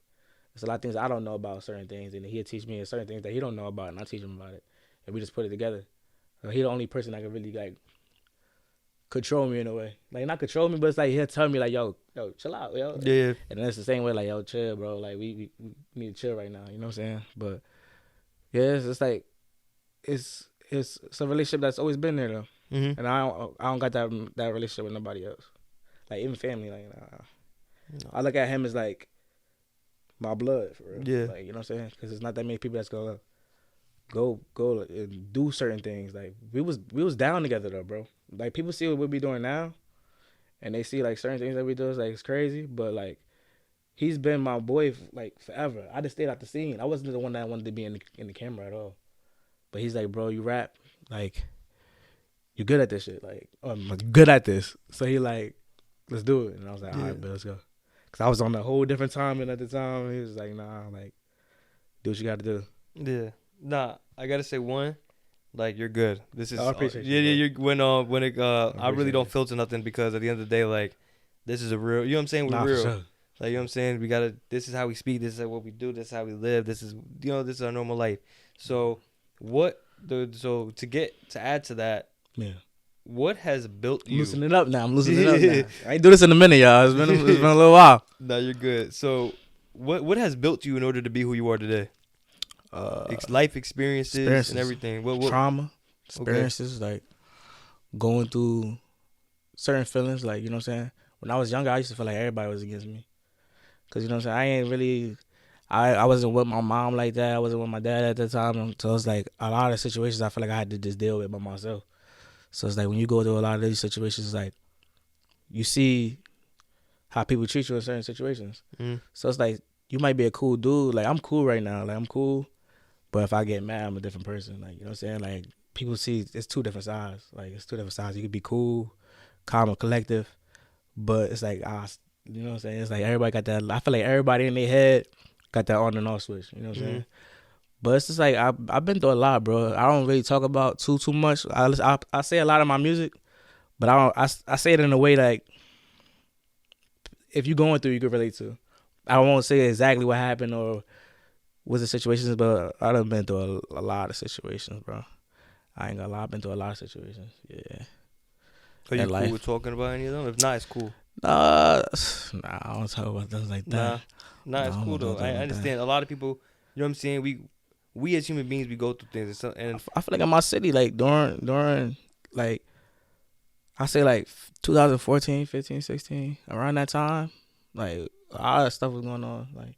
there's a lot of things I don't know about certain things, and he'll teach me certain things that he don't know about, and I teach him about it, and we just put it together. So he the only person that can really like control me in a way. Like not control me, but it's like he'll tell me like, yo, chill out, yo. Yeah. And then it's the same way like, yo, chill, bro. Like we need to chill right now. You know what I'm saying? But yeah, it's like it's a relationship that's always been there though. Mm-hmm. And I don't got that relationship with nobody else. Like even family, like I look at him as like my blood for real. Yeah. Like you know what I'm saying? Because there's not that many people that's gonna go and do certain things. Like we was down together though, bro. Like people see what we be doing now, and they see like certain things that we do. It's like it's crazy, but like he's been my boy like forever. I just stayed out the scene. I wasn't the one that wanted to be in the camera at all. But he's like, bro, you rap like. You good at this shit, like I'm good at this. So he like, let's do it, and I was like, all right, let's go. Cause I was on a whole different time, and at the time he was like, nah, like, do what you got to do. Yeah, nah, I gotta say one, like you're good. This is I appreciate you, yeah. bro. I really don't filter nothing because at the end of the day, like this is a real. You know what I'm saying? We're Nah, for real. sure. Like, you know what I'm saying? We gotta. This is how we speak. This is what we do. This is how we live. This is this is our normal life. So so to add to that, Yeah. what has built I'm you? loosening up now. I ain't do this in a minute, y'all. It's been a little while. No, you're good. So what has built you in order to be who you are today? Life experiences and everything. What trauma experiences, like going through certain feelings, like, you know what I'm saying? When I was younger, I used to feel like everybody was against me. Cause, you know what I'm saying, I ain't really, I wasn't with my mom like that. I wasn't with my dad at the time. So it's like a lot of situations I feel like I had to just deal with by myself. So it's like when you go through a lot of these situations, it's like you see how people treat you in certain situations. So it's like you might be a cool dude. Like, I'm cool right now. Like, I'm cool. But if I get mad, I'm a different person. Like, you know what I'm saying? Like, people see it's two different sides. Like, it's two different sides. You could be cool, calm, and collective. But it's like, you know what I'm saying? It's like everybody got that. I feel like everybody in their head got that on and off switch. You know what I'm saying? But it's just like I've been through a lot, bro. I don't really talk about too much. I say a lot of my music, but I say it in a way like if you're going through, you can relate to. I won't say exactly what happened or what the situations, but I done been through a lot of situations, bro. I ain't gonna lie, I've been through a lot of situations. Yeah. Are you cool with talking about any of them? If not, it's cool. Nah, I don't talk about things like that. Nah, it's cool though. I understand. A lot of people, you know what I'm saying? We as human beings, we go through things, and I feel like in my city, like during like I say like 2014, 15, 16, around that time, like a lot of stuff was going on. Like, you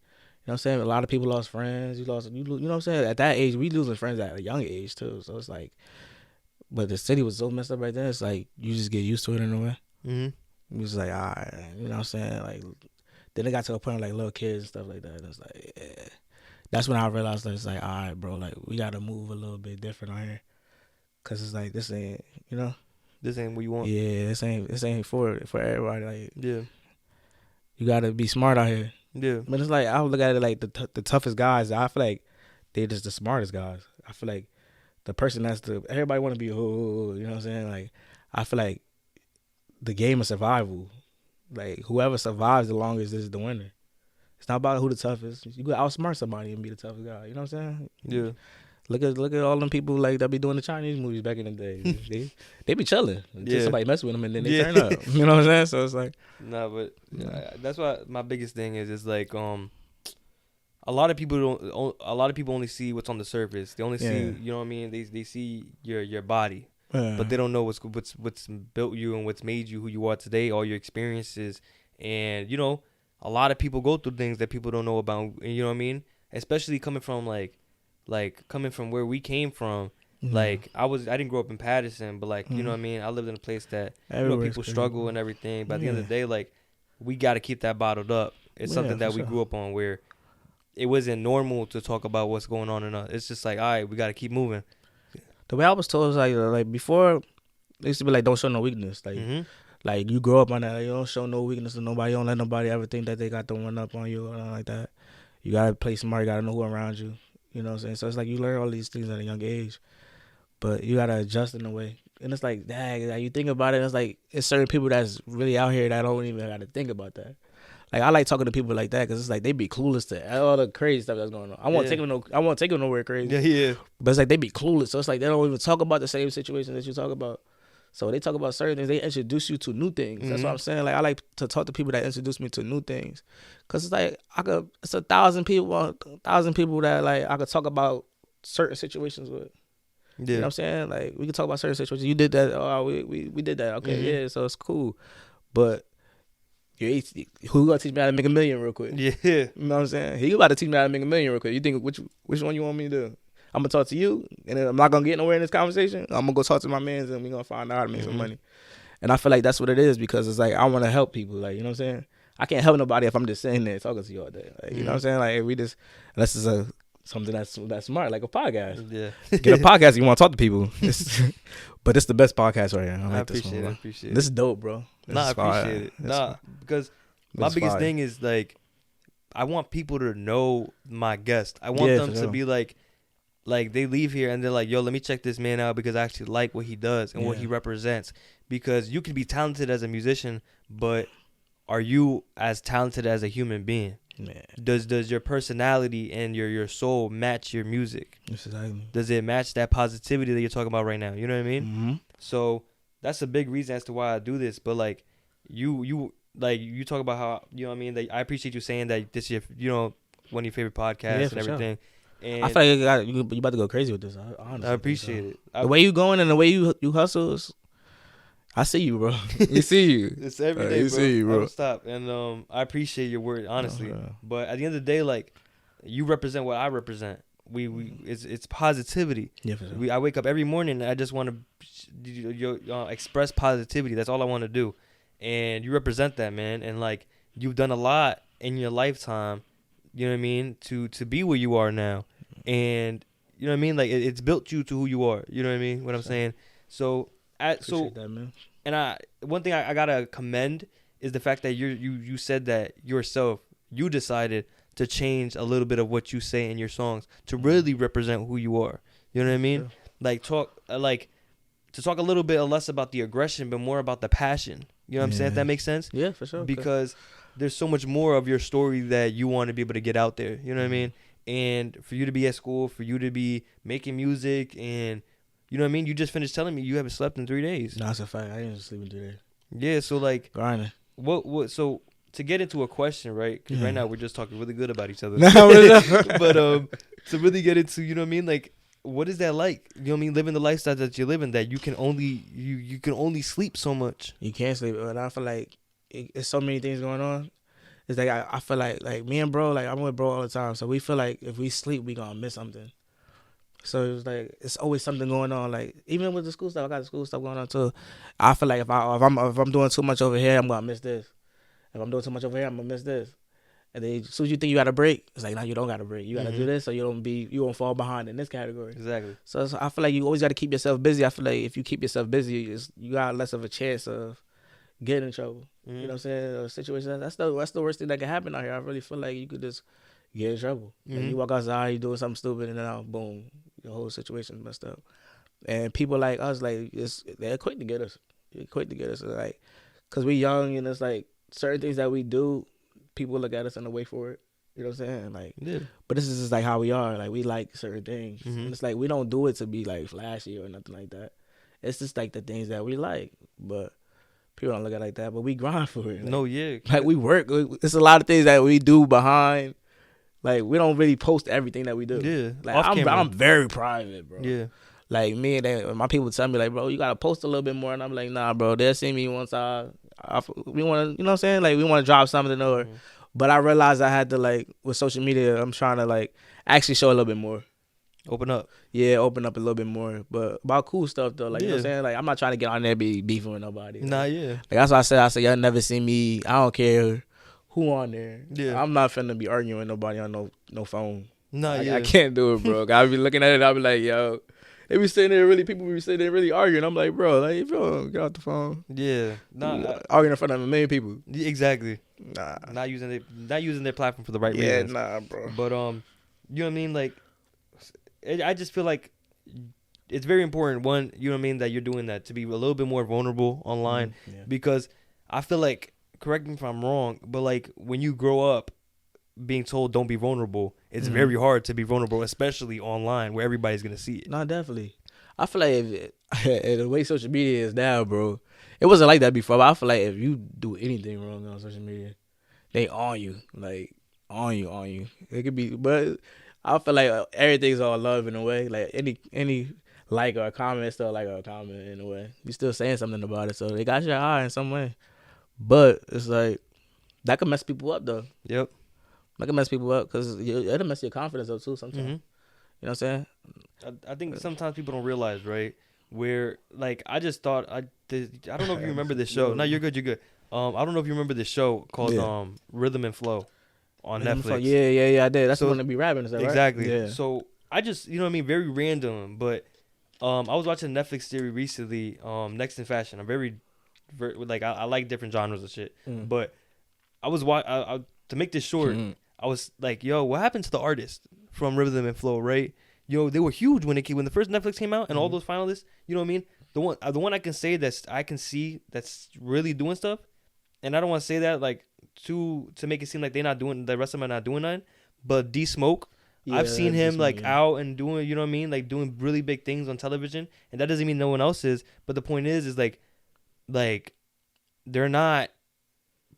know what I'm saying? A lot of people lost friends. You know what I'm saying? At that age, we losing friends at a young age too. So it's like, but the city was so messed up right there. It's like you just get used to it in a way. It was like, all right, you know what I'm saying? Like, then it got to a point of like little kids and stuff like that. And it's like, yeah. That's when I realized that it's like, all right, bro, like we got to move a little bit different out here. Cause it's like, this ain't, you know? This ain't what you want. Yeah, this ain't for everybody. Like, yeah. You got to be smart out here. Yeah. But it's like, I look at it like the toughest guys, I feel like they're just the smartest guys. I feel like the person everybody want to be, you know what I'm saying? Like, I feel like the game of survival, like whoever survives the longest is the winner. It's not about who the toughest. You could outsmart somebody and be the toughest guy. You know what I'm saying? Yeah. Look at all them people like that be doing the Chinese movies back in the day. they be chilling until somebody mess with them and then they turn up. You know what I'm saying? So it's like, but that's why my biggest thing is like a lot of people only see what's on the surface. They only see, you know what I mean? They see your body. But they don't know what's built you and what's made you who you are today, all your experiences. And, you know, a lot of people go through things that people don't know about, you know what I mean? Especially coming from coming from where we came from. Like I didn't grow up in Paterson, but like, you know what I mean? I lived in a place that people struggle and everything. But at the end of the day, like we got to keep that bottled up. It's something that we grew up on where it wasn't normal to talk about what's going on in us. It's just like, all right, we got to keep moving. The way I was told is like before, it used to be like, don't show no weakness. Like, like you grow up on that, like, you don't show no weakness to nobody. You don't let nobody ever think that they got the one up on you or nothing like that. You gotta play smart. You gotta know who around you. You know what I'm saying? So it's like you learn all these things at a young age, but you gotta adjust in a way. And it's like, dang, like you think about it, it's like it's certain people that's really out here that don't even gotta think about that. Like I like talking to people like that because it's like they be clueless to all the crazy stuff that's going on. I won't take them nowhere crazy. Yeah. But it's like they be clueless, so it's like they don't even talk about the same situation that you talk about. So they talk about certain things. They introduce you to new things. That's what I'm saying. Like I like to talk to people that introduce me to new things, cause it's like it's 1,000 people that like I could talk about certain situations with. Yeah. You know what I'm saying? Like we can talk about certain situations. You did that. Oh, we did that. Okay, yeah. So it's cool, but. Who gonna teach me how to make $1 million real quick? Yeah. You know what I'm saying? He about to teach me how to make $1 million real quick. You think which one you want me to do? I'm gonna talk to you, and then I'm not gonna get nowhere in this conversation. I'm gonna go talk to my mans, and we gonna find out how to make some money. And I feel like that's what it is because it's like I want to help people. Like, you know what I'm saying? I can't help nobody if I'm just sitting there talking to you all day. Like, you know what I'm saying? Like we just unless it's something that's smart, like a podcast. Yeah. Get a podcast. You want to talk to people, but it's the best podcast right here. I appreciate it. This is dope, bro. I appreciate it. Because my biggest thing is like, I want people to know my guest. I want them to be like like they leave here and they're like, yo, let me check this man out because I actually like what he does and what he represents. Because you can be talented as a musician, but are you as talented as a human being? Man. Does your personality and your soul match your music? Exactly. Does it match that positivity that you're talking about right now? You know what I mean? Mm-hmm. So that's a big reason as to why I do this. But like you talk about how, you know what I mean, that I appreciate you saying that this is your, one of your favorite podcasts and everything. Sure. And I feel like you about to go crazy with this. Honestly, I appreciate it. The way you going and the way you hustle is, I see you, bro. You see you. It's every day, bro. See you, bro. I don't stop. And I appreciate your word, honestly. But at the end of the day, like, you represent what I represent. It's positivity. Yeah, for sure. I wake up every morning and I just want to express positivity. That's all I want to do. And you represent that, man. And like, you've done a lot in your lifetime, you know what I mean, to be where you are now. And you know what I mean, like it's built you to who you are. You know what I mean? What I'm saying. So appreciate that, man. And one thing I gotta commend is the fact that you said that yourself, you decided to change a little bit of what you say in your songs to really represent who you are. You know what I mean? Yeah. Like to talk a little bit less about the aggression, but more about the passion. You know what I'm saying? If that makes sense? Yeah, for sure. Because there's so much more of your story that you want to be able to get out there. You know what I mean? And for you to be at school, for you to be making music, and you know what I mean? You just finished telling me you haven't slept in 3 days. No, that's a fact. I didn't sleep in 3 days. Yeah, so like grinding. So to get into a question, right? Because right now we're just talking really good about each other. But to really get into, you know what I mean? Like, what is that like? You know what I mean? Living the lifestyle that you're living, that you can only you can only sleep so much. You can't sleep, but I feel like it's so many things going on. It's like I feel like me and bro, like I'm with bro all the time, so we feel like if we sleep, we gonna miss something. So it's like it's always something going on. Like even with the school stuff, I got the school stuff going on too. I feel like if I'm doing too much over here, I'm gonna miss this. If I'm doing too much over here, I'm gonna miss this. And then as soon as you think you got a break, it's like, no, you don't got a break. You got to do this so you won't fall behind in this category. Exactly. So I feel like you always got to keep yourself busy. I feel like if you keep yourself busy, you got less of a chance of getting in trouble. You know what I'm saying? Or situation. That's the worst thing that can happen out here. I really feel like you could just get in trouble. Like you walk outside, you doing something stupid, and then now, boom, your whole situation messed up. And people like us, like they're quick to get us. They're quick to get us, like, cause we young and it's like certain things that we do, people look at us and the way for it. You know what I'm saying? Like, yeah. But this is just like how we are. Like, we like certain things. And it's like we don't do it to be like flashy or nothing like that. It's just like the things that we like. But people don't look at it like that. But we grind for it. Like, no, yeah. Like we work. It's a lot of things that we do behind. Like we don't really post everything that we do. Yeah. Like I'm very private, bro. Yeah. Like me and my people tell me like, bro, you gotta post a little bit more, and I'm like, nah, bro. They'll see me once we want to, you know what I'm saying? Like we want to drop something or. But I realized I had to, like, with social media, I'm trying to, like, actually show a little bit more. Open up. Yeah, open up a little bit more. But about cool stuff, though. Like, you know what I'm saying? Like, I'm not trying to get on there and be beefing with nobody. Nah, like, yeah. Like, that's why I said, y'all never see me. I don't care who on there. Yeah. I'm not finna be arguing with nobody on no phone. Nah, like, yeah. I can't do it, bro. I be looking at it, I be like, yo. People be sitting there really arguing. I'm like, bro, like, bro, get off the phone. Yeah. Nah. Arguing in front of a million people. Exactly. Nah. Not using their platform for the right reasons. Yeah, nah, bro. But, you know what I mean? Like, I just feel like it's very important, one, you know what I mean, that you're doing that, to be a little bit more vulnerable online. Because I feel like, correct me if I'm wrong, but, like, when you grow up being told don't be vulnerable, it's very hard to be vulnerable, especially online where everybody's gonna see it. No, definitely. I feel like the way social media is now, bro, it wasn't like that before. But I feel like if you do anything wrong on social media, they on you, like on you. It could be, but I feel like everything's all love in a way. Like any like or comment, still like a comment in a way. You still saying something about it, so they got your eye in some way. But it's like that could mess people up though. Yep. That can mess people up because it'll mess your confidence up too sometimes. You know what I'm saying? I think sometimes people don't realize, right? Where, like, I just thought, I don't know if you remember this show. No, you're good. I don't know if you remember this show called Rhythm and Flow on Netflix. Yeah, I did. That's the one that be rapping, is that right? Exactly. Yeah. So I just, you know what I mean, very random, but I was watching a Netflix series recently, Next in Fashion. I'm very like, I like different genres of shit. But I was to make this short, I was like, yo, what happened to the artist from Rhythm and Flow, right? they were huge when the first Netflix came out and all those finalists. You know what I mean? The one I can say I can see that's really doing stuff, and I don't want to say that like to make it seem like they're not doing, the rest of them are not doing nothing. But D Smoke, I've seen him like out and doing, you know what I mean, like doing really big things on television, and that doesn't mean no one else is. But the point is like they're not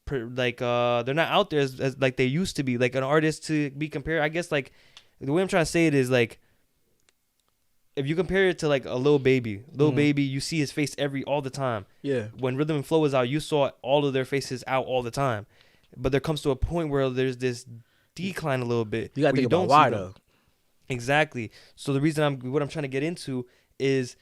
they're not out there as like they used to be, like an artist to be compared. I guess like the way I'm trying to say it is like, if you compare it to like a Lil Baby, you see his face all the time. Yeah. When Rhythm and Flow was out, you saw all of their faces out all the time. But there comes to a point where there's this decline a little bit. You gotta think about why though. Exactly. So the reason what I'm trying to get into is,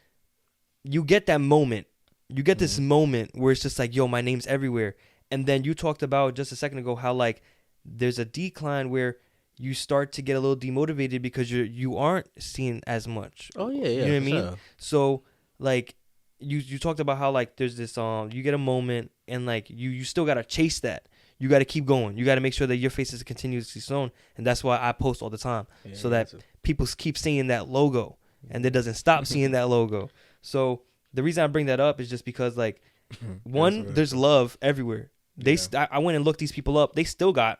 you get that moment. You get this moment where it's just like, yo, my name's everywhere. And then you talked about just a second ago how like there's a decline where you start to get a little demotivated because you aren't seen as much. Oh yeah, you know what I mean? Sure. So like you talked about how like there's this you get a moment and like you still gotta chase that. You gotta keep going. You gotta make sure that your face is continuously shown, and that's why I post all the time, so that people keep seeing that logo and it doesn't stop seeing that logo. So the reason I bring that up is just because like one, there's love everywhere. I went and looked these people up. They still got,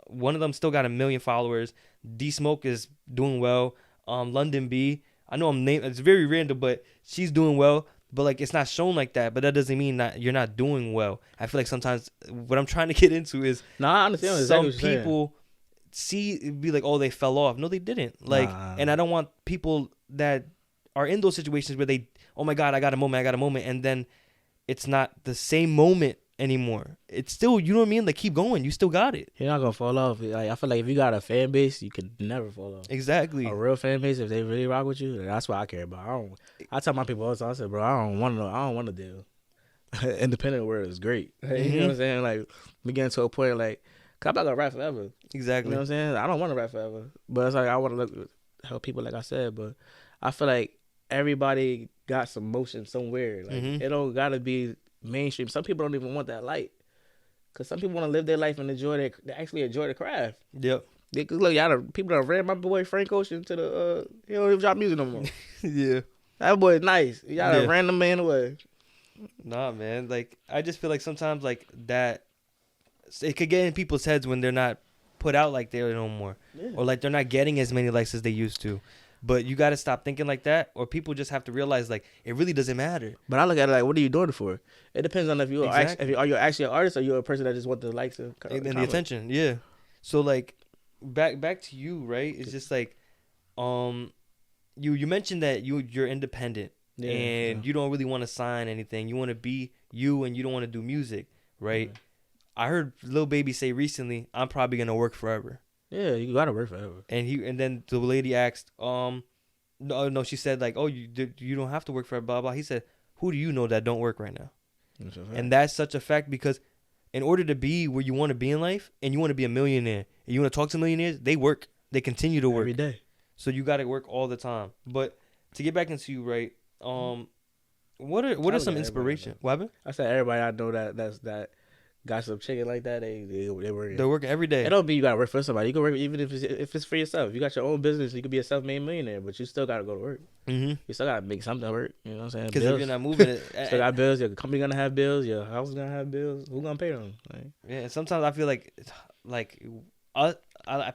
one of them still got 1 million followers. D Smoke is doing well. London B, I know it's very random, but she's doing well. But like it's not shown like that. But that doesn't mean that you're not doing well. I feel like sometimes what I'm trying to get into is, I understand some people be like, oh, they fell off. No, they didn't. Like, and I don't want people that are in those situations where they, oh my God, I got a moment, and then it's not the same moment anymore. It's still, you know what I mean? Like, keep going. You still got it. You're not gonna fall off. Like, I feel like if you got a fan base, you could never fall off. Exactly. A real fan base, if they really rock with you, that's what I care about. I tell my people all the time, I said, bro, I don't want to deal. Independent world is great. You know what I'm saying? Like, we getting to a point like, cause I'm not gonna rap forever. Exactly. You know what I'm saying? I don't want to rap forever, but it's like I want to help people, like I said. But I feel like everybody got some motion somewhere. Like, it don't gotta be mainstream. Some people don't even want that light, cause some people want to live their life and they actually enjoy the craft. Yep. Look, people that ran my boy Frank Ocean to the he don't even drop music no more. Yeah. That boy is nice. Y'all ran the man away. Nah, man. Like, I just feel like sometimes like that, it could get in people's heads when they're not put out like they no more, or like they're not getting as many likes as they used to. But you got to stop thinking like that, or people just have to realize like it really doesn't matter. But I look at it like, what are you doing it for? It depends on if you are you actually an artist, or you're a person that just want the likes and the attention. Yeah. So like back to you, right? It's just like you mentioned that you're independent, and you don't really want to sign anything. You want to be you, and you don't want to do music, right? Yeah. I heard Lil Baby say recently, I'm probably gonna work forever. Yeah, you gotta work forever. And then the lady asked, no, she said like, oh, you don't have to work forever, blah blah. He said, who do you know that don't work right now? And that's such a fact, because in order to be where you want to be in life, and you want to be a millionaire, and you want to talk to millionaires, they work, they continue to work every day. So you got to work all the time. But to get back into you, right? What are some inspiration? What happened? I said everybody I know that got some chicken like that, they working. They're working every day. It don't mean you gotta work for somebody. You can work even if it's for yourself. You got your own business, you could be a self-made millionaire, but you still gotta go to work. You still gotta make something work. You know what I'm saying? Because if you're not moving it, still got bills. Your company gonna have bills. Your house is gonna have bills. Who gonna pay them? Like, yeah. And sometimes I feel like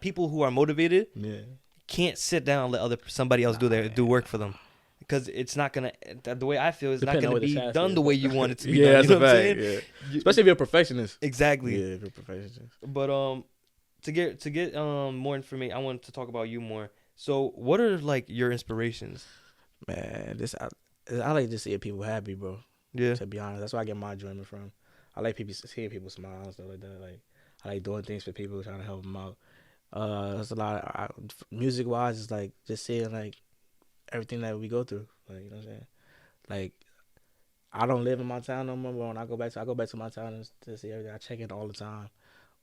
people who are motivated can't sit down and let somebody else do work for them. Because it's not gonna, the way I feel, it's not gonna be done the way you want it to be done. That's a fact. Yeah. Especially if you're a perfectionist. Exactly. Yeah, if you're a perfectionist. But to get more information, I wanted to talk about you more. So, what are like your inspirations? Man, I like to see people happy, bro. Yeah. To be honest, that's where I get my enjoyment from. I like seeing people smile and stuff like that. Like, I like doing things for people, trying to help them out. There's a lot. Music wise, it's like just seeing like everything that we go through, like, you know what I'm saying? Like, I don't live in my town no more, but when I go back to my town to see everything. I check in all the time,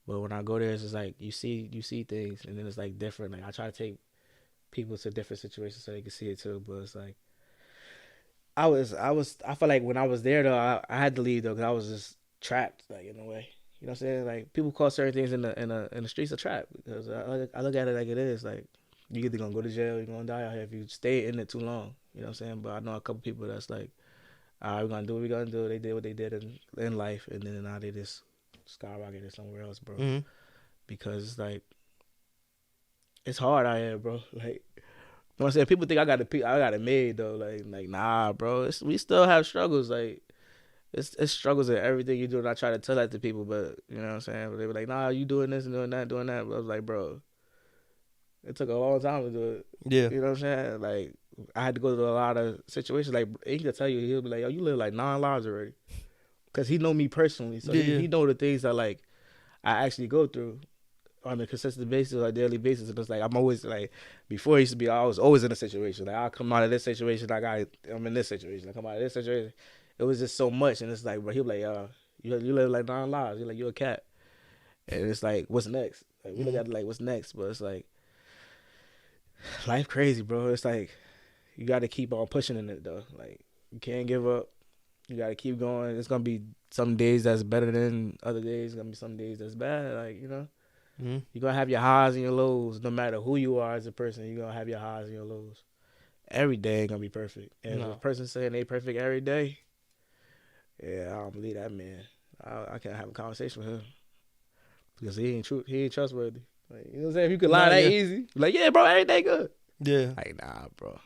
but when I go there, it's just like you see things, and then it's like different. Like, I try to take people to different situations so they can see it too, but it's like I feel like when I was there though, I had to leave though, because I was just trapped, like, in a way. You know what I'm saying? Like, people call certain things in the streets a trap, because I look at it like it is. Like, you either gonna go to jail or you're gonna die out here if you stay in it too long. You know what I'm saying? But I know a couple people that's like, all right, we're gonna do what we're gonna do. They did what they did in life, and then now they just skyrocketed somewhere else, bro. Mm-hmm. Because it's like, it's hard out here, bro. Like, you know what I'm saying? People think I got it made though. Like nah, bro. We still have struggles. Like, it's struggles in everything you do, and I try to tell that to people, but you know what I'm saying? But they were like, nah, you doing this and doing that, doing that. But I was like, bro, it took a long time to do it. Yeah. You know what I'm saying? Like, I had to go through a lot of situations. Like, he could tell you, he'll be like, yo, you live like 9 lives already. Because he know me personally. So he know the things that, like, I actually go through on a consistent basis, like daily basis. And it's like, I'm always like, before it used to be, I was always in a situation. Like, I'll come out of this situation, I'm in this situation. I come out of this situation. It was just so much. And it's like, bro, he'll be like, you live like 9 lives. You're like, you're a cat. And it's like, what's next? Like, we look at it like, what's next? But it's like, life crazy, bro. It's like, you got to keep on pushing in it, though. Like, you can't give up. You got to keep going. It's going to be some days that's better than other days. It's going to be some days that's bad. Like, you know, you're going to have your highs and your lows. No matter who you are as a person, you're going to have your highs and your lows. Every day ain't going to be perfect. And if a person saying they perfect every day, yeah, I don't believe that man. I can't have a conversation with him. Because he ain't trustworthy. Like, you know what I'm saying? If you could lie that easy, like, yeah, bro, every day good. Yeah. Like, nah, bro.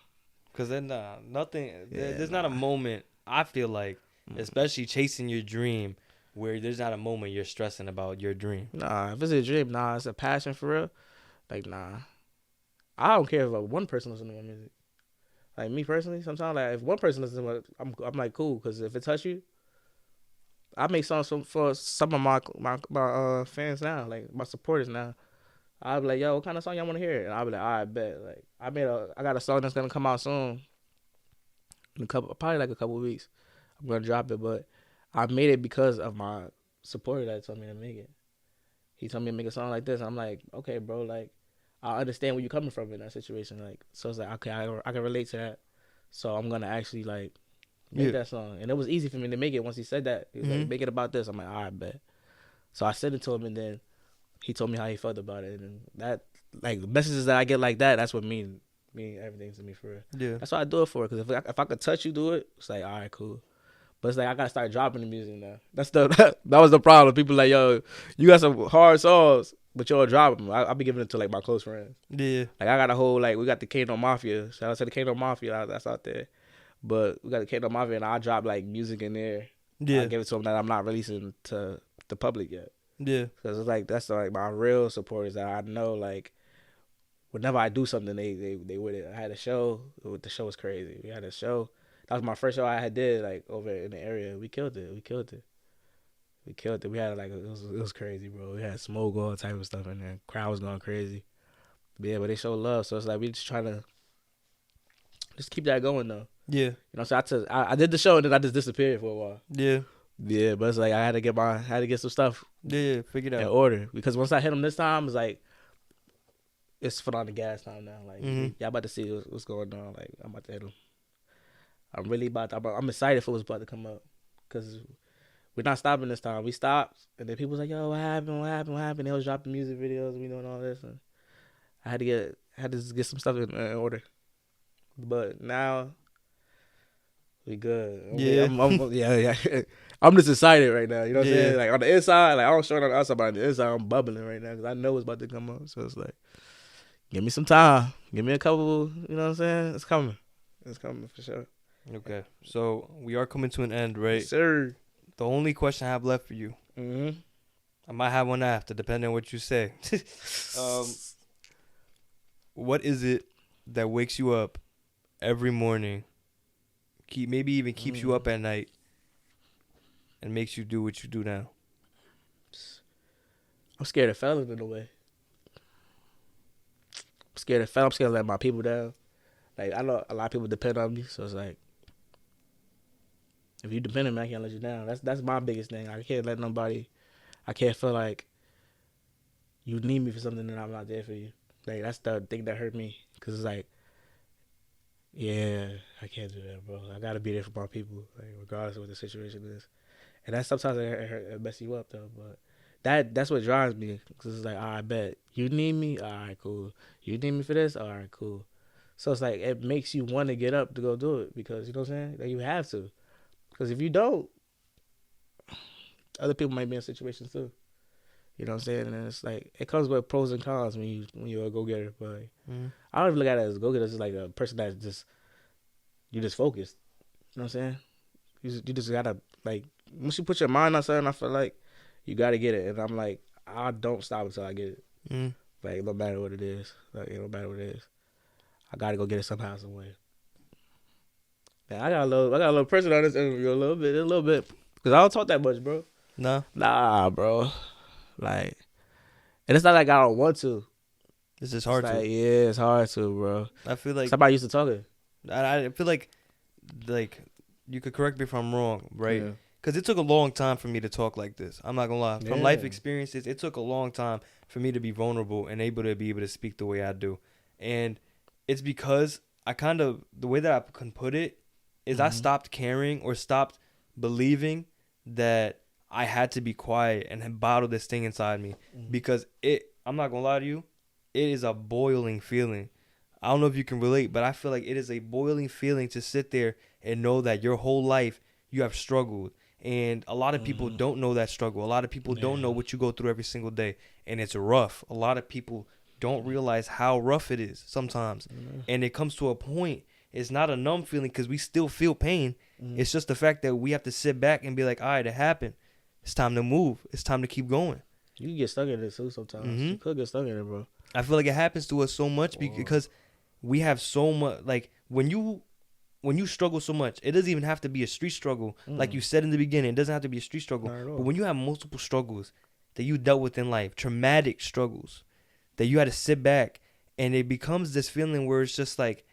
Because then nothing, there's not a moment, I feel like, especially chasing your dream, where there's not a moment you're stressing about your dream. Nah, if it's a dream, nah, it's a passion for real. Like, nah. I don't care if one person listens to my music. Like, me personally, sometimes, like, if one person listens to it, I'm like, cool. Because if it touch you, I make songs for some of my fans now, like, my supporters now. I'll be like, yo, what kind of song y'all want to hear? And I'll be like, all right, bet. Like, I got a song that's going to come out soon. Probably like a couple of weeks. I'm going to drop it, but I made it because of my supporter that told me to make it. He told me to make a song like this. And I'm like, okay, bro, like, I understand where you're coming from in that situation. Like, so it's like, okay, I can relate to that. So I'm going to actually, like, make that song. And it was easy for me to make it once he said that. He was like, make it about this. I'm like, all right, bet. So I sent it to him, and then he told me how he felt about it. And that, like, the messages that I get like that, that's what mean everything to me, for real. Yeah. That's what I do it for. Because if I could touch you, do it, it's like, all right, cool. But it's like, I got to start dropping the music now. That was the problem. People like, yo, you got some hard songs, but you'll drop them. I'll be giving it to, like, my close friends. Yeah. Like, I got a whole, like, we got the Kano Mafia. Shout out to the Kano Mafia that's out there. But we got the Kano Mafia, and I drop, like, music in there. Yeah. I give it to them that I'm not releasing to the public yet. Yeah. Because it's like, that's like my real supporters that I know, like, whenever I do something, they with it. I had a show. The show was crazy. We had a show. That was my first show I did, like, over in the area. We killed it. We had, like, it was crazy, bro. We had smoke, all type of stuff in there. Crowd was going crazy. But yeah, but they showed love. So it's like, we just trying to just keep that going, though. Yeah. You know, so I did the show, and then I just disappeared for a while. Yeah. Yeah, but it's like, I had to get some stuff figured out in order. Because once I hit them this time, it's like, it's foot on the gas time now. Like, y'all about to see what's going on. Like, I'm about to hit them. I'm really I'm excited for what's about to come up. Because we're not stopping this time. We stopped, and then people was like, yo, what happened? They was dropping music videos, and we doing all this. And I had to get some stuff in order. But now, we good. Yeah. Yeah. I'm just excited right now. You know what I'm saying? Like, on the inside, like, I don't show it on the outside, but on the inside, I'm bubbling right now because I know it's about to come up. So it's like, give me some time. Give me a couple, you know what I'm saying? It's coming. It's coming for sure. Okay. So we are coming to an end, right? Yes, sir. The only question I have left for you, I might have one after, depending on what you say. What is it that wakes you up every morning, maybe even keeps you up at night, and makes you do what you do now? I'm scared of failing in a way. I'm scared of letting my people down. Like, I know a lot of people depend on me, so it's like, if you depend on me, I can't let you down. That's my biggest thing. I can't let nobody. I can't feel like you need me for something and I'm not there for you. Like, that's the thing that hurt me, because it's like, yeah, I can't do that, bro. I gotta be there for my people, like, regardless of what the situation is. And that sometimes it mess you up though. But that's what drives me. Cause it's like, all right, bet you need me. All right, cool. You need me for this. All right, cool. So it's like it makes you want to get up to go do it because you know what I'm saying. Like you have to. Because if you don't, other people might be in situations too. You know what I'm saying? And it's like it comes with pros and cons when you're a go getter. But I don't even look at it as a go getter. It's like a person that's just you just focused. You know what I'm saying? You just gotta like once you put your mind on something, I feel like you gotta get it. And I'm like, I don't stop until I get it. Like no matter what it is. Like it don't matter what it is. I gotta go get it somehow, some way. Man, I got a little pressure on this interview a little bit, because I don't talk that much, bro. Nah, bro. Like, and it's not like I don't want to. It's just hard to. Yeah, it's hard to, bro. I feel like somebody used to talking. I feel like you could correct me if I'm wrong, right? Because it took a long time for me to talk like this. I'm not gonna lie. From life experiences, it took a long time for me to be vulnerable and able to speak the way I do, and it's because the way that I can put it is I stopped caring or stopped believing that I had to be quiet and bottle this thing inside me because I'm not going to lie to you, it is a boiling feeling. I don't know if you can relate, but I feel like it is a boiling feeling to sit there and know that your whole life you have struggled. And a lot of people don't know that struggle. A lot of people don't know what you go through every single day. And it's rough. A lot of people don't realize how rough it is sometimes. And it comes to a point, it's not a numb feeling because we still feel pain. It's just the fact that we have to sit back and be like, all right, it happened. It's time to move. It's time to keep going. You can get stuck in it too sometimes. You could get stuck in it, bro. I feel like it happens to us so much because we have so much, like when you struggle so much, it doesn't even have to be a street struggle. Like you said in the beginning, it doesn't have to be a street struggle. But when you have multiple struggles that you dealt with in life, traumatic struggles, that you had to sit back and it becomes this feeling where it's just like,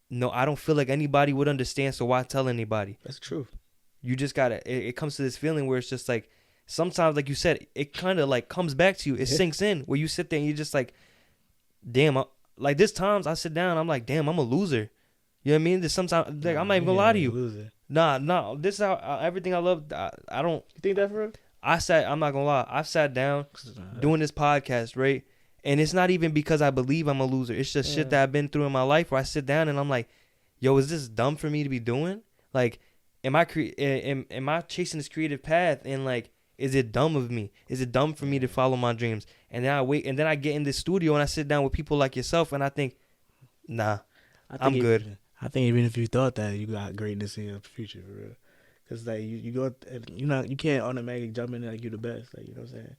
no, I don't feel like anybody would understand, so why tell anybody? That's true. You just gotta, it comes to this feeling where it's just like, sometimes, like you said, it kind of like comes back to you. It sinks in where you sit there and you're just like, damn, like there's times I sit down, I'm like, damn, I'm a loser. You know what I mean? There's sometimes, like, I'm not even gonna lie to you. Nah, this is how, everything I love, I don't. You think that for real? I'm not gonna lie, I've sat down doing this podcast, right? And it's not even because I believe I'm a loser. It's just shit that I've been through in my life where I sit down and I'm like, yo, is this dumb for me to be doing? Like, am I chasing this creative path? And like, is it dumb of me? Is it dumb for me to follow my dreams? And then I wait, and then I get in this studio and I sit down with people like yourself and I think, nah, I'm good. I think even if you thought that, you got greatness in your future, for real. Cause like you can't automatically jump in like you the best, like you know what I'm saying.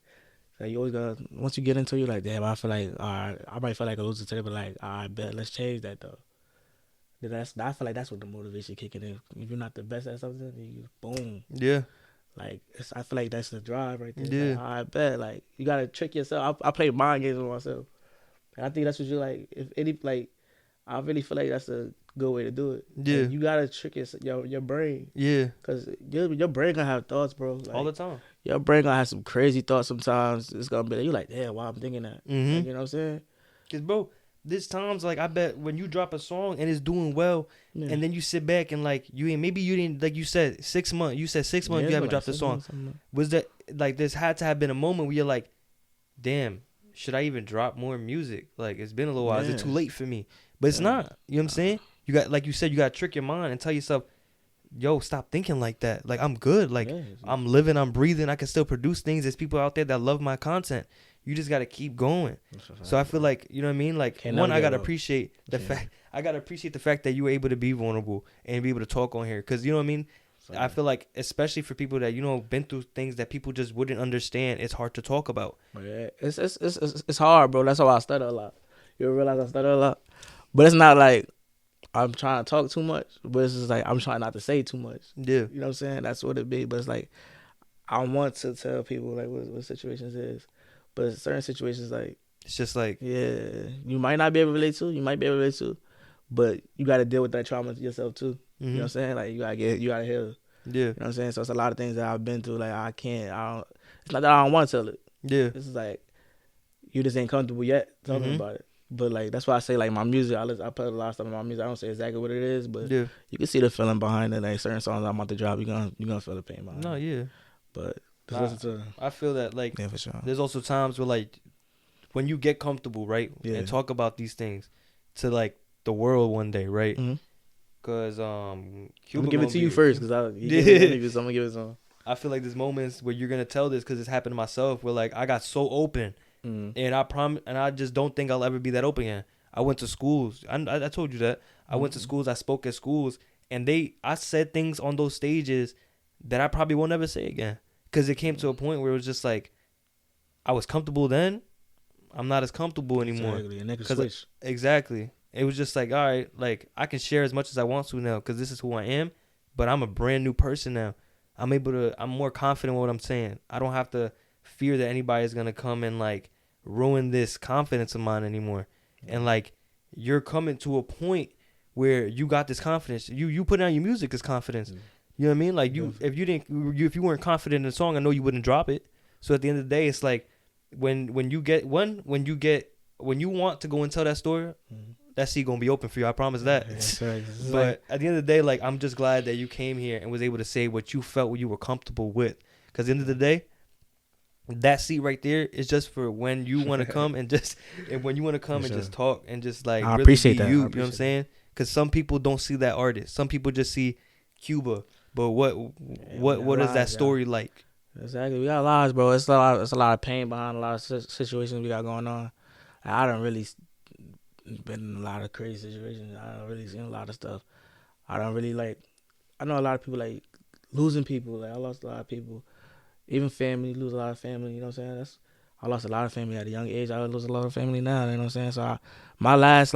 Like you always gotta, once you get into it, you're like, damn, I feel like, all right, I might feel like a loser today, but like, all right, bet, let's change that though. Then I feel like that's what the motivation kicking in. If you're not the best at something, you boom. Yeah. Like I feel like that's the drive right there. Yeah. Like, all right, bet, like you gotta trick yourself. I play mind games with myself, and I think that's what you like. If any like, I really feel like that's a good way to do it. Yeah. Like, you gotta trick your brain. Yeah. Cause your brain gonna have thoughts, bro. Like, all the time. Your brain gonna have some crazy thoughts sometimes. It's gonna be like, you like, damn, why I'm thinking that? Like, you know what I'm saying? Cause bro, there's times like I bet when you drop a song and it's doing well, and then you sit back and like you didn't like you said 6 months. You said 6 months you haven't dropped a song. Was that like there's had to have been a moment where you're like, damn, should I even drop more music? Like it's been a little while. Is it too late for me? But it's not. You know what I'm saying? You got, like you said, you got to trick your mind and tell yourself, yo, stop thinking like that. Like, I'm good. Like, I'm living, I'm breathing. I can still produce things. There's people out there that love my content. You just got to keep going. So I feel like, you know what I mean? Like, one, I got to appreciate the fact that you were able to be vulnerable and be able to talk on here. Because, you know what I mean? I feel like, especially for people that, you know, been through things that people just wouldn't understand, it's hard to talk about. Yeah, it's hard, bro. That's why I stutter a lot. You realize I stutter a lot? But it's not like I'm trying to talk too much, but it's just like I'm trying not to say too much. Yeah. You know what I'm saying? That's what it be. But it's like I want to tell people like what situations is. But certain situations like it's just like you might not be able to relate to, you might be able to relate to, but you gotta deal with that trauma yourself too. You know what I'm saying? Like you gotta heal. Yeah. You know what I'm saying? So it's a lot of things that I've been through, like it's not that I don't want to tell it. Yeah. This is like you just ain't comfortable yet talking about it. But like that's why I say like my music, I put a lot of stuff in my music. I don't say exactly what it is, but you can see the feeling behind it. Like certain songs I'm about to drop, you're gonna feel the pain behind it. No, yeah. But I feel that like yeah, for sure. there's also times where like when you get comfortable, right, and talk about these things to like the world one day, right? Because Cuba, I'm Cuba gonna give it to you first because I'm gonna give it to him. I feel like there's moments where you're gonna tell this because it's happened to myself where like I got so open, and I just don't think I'll ever be that open again. I went to schools. I told you that I went to schools. I spoke at schools, and I said things on those stages that I probably won't ever say again because it came to a point where it was just like I was comfortable then. I'm not as comfortable anymore. Exactly, and they can switch. Exactly. It was just like, all right, like I can share as much as I want to now because this is who I am, but I'm a brand new person now. I'm more confident in what I'm saying. I don't have to fear that anybody is going to come and like ruin this confidence of mine anymore. And like, you're coming to a point where you got this confidence. You put out your music as confidence. You know what I mean? Like if you weren't confident in the song, I know you wouldn't drop it. So at the end of the day, it's like when you want to go and tell that story, that seat gonna be open for you. I promise that. But at the end of the day, like I'm just glad that you came here and was able to say what you felt, what you were comfortable with. Because at the end of the day, that seat right there is just for when you want to come and just just talk and just like I really appreciate be that. you. You know what I'm saying? Because some people don't see that artist. Some people just see Cuba. But what is that story like? Exactly. We got lives, bro. It's a lot of pain behind a lot of situations we got going on. I don't really been in a lot of crazy situations. I don't really seen a lot of stuff. I don't really I know a lot of people like losing people. Like I lost a lot of people. Even family, lose a lot of family. You know what I'm saying? I lost a lot of family at a young age. I lose a lot of family now. You know what I'm saying? So my last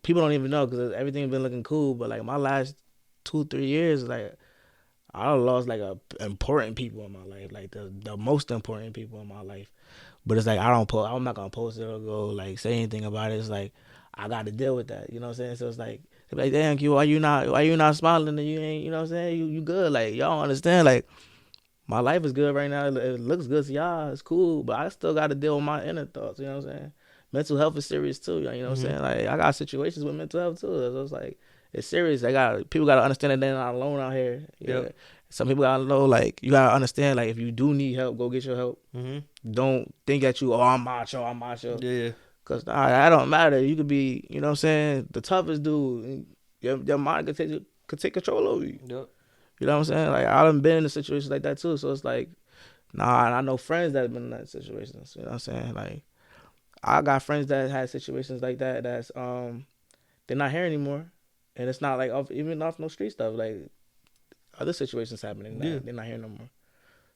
people don't even know because everything been looking cool. But like my last 2-3 years, like I lost important people in my life, like the most important people in my life. But it's like I'm not gonna post it or go like say anything about it. It's like I got to deal with that. You know what I'm saying? So it's like they're like, damn, Q, why you not smiling and you ain't, you know what I'm saying? You good? Like y'all don't understand? Like my life is good right now. It looks good to y'all. It's cool, but I still got to deal with my inner thoughts. You know what I'm saying? Mental health is serious too. You know what I'm saying? Like I got situations with mental health too. So it's like it's serious. People got to understand that they're not alone out here. Yeah. Some people gotta know, like, you gotta understand, like, if you do need help, go get your help. Don't think that I'm macho. Yeah. Because that don't matter. You could be, you know what I'm saying, the toughest dude. Your mind could take control over you. Yep. You know what I'm saying? Like, I done been in a situation like that, too. So it's like, and I know friends that have been in that situations. You know what I'm saying? Like, I got friends that had situations like that that's, they're not here anymore. And it's not, like, even off no street stuff. Like, other situations happening. They're not here no more.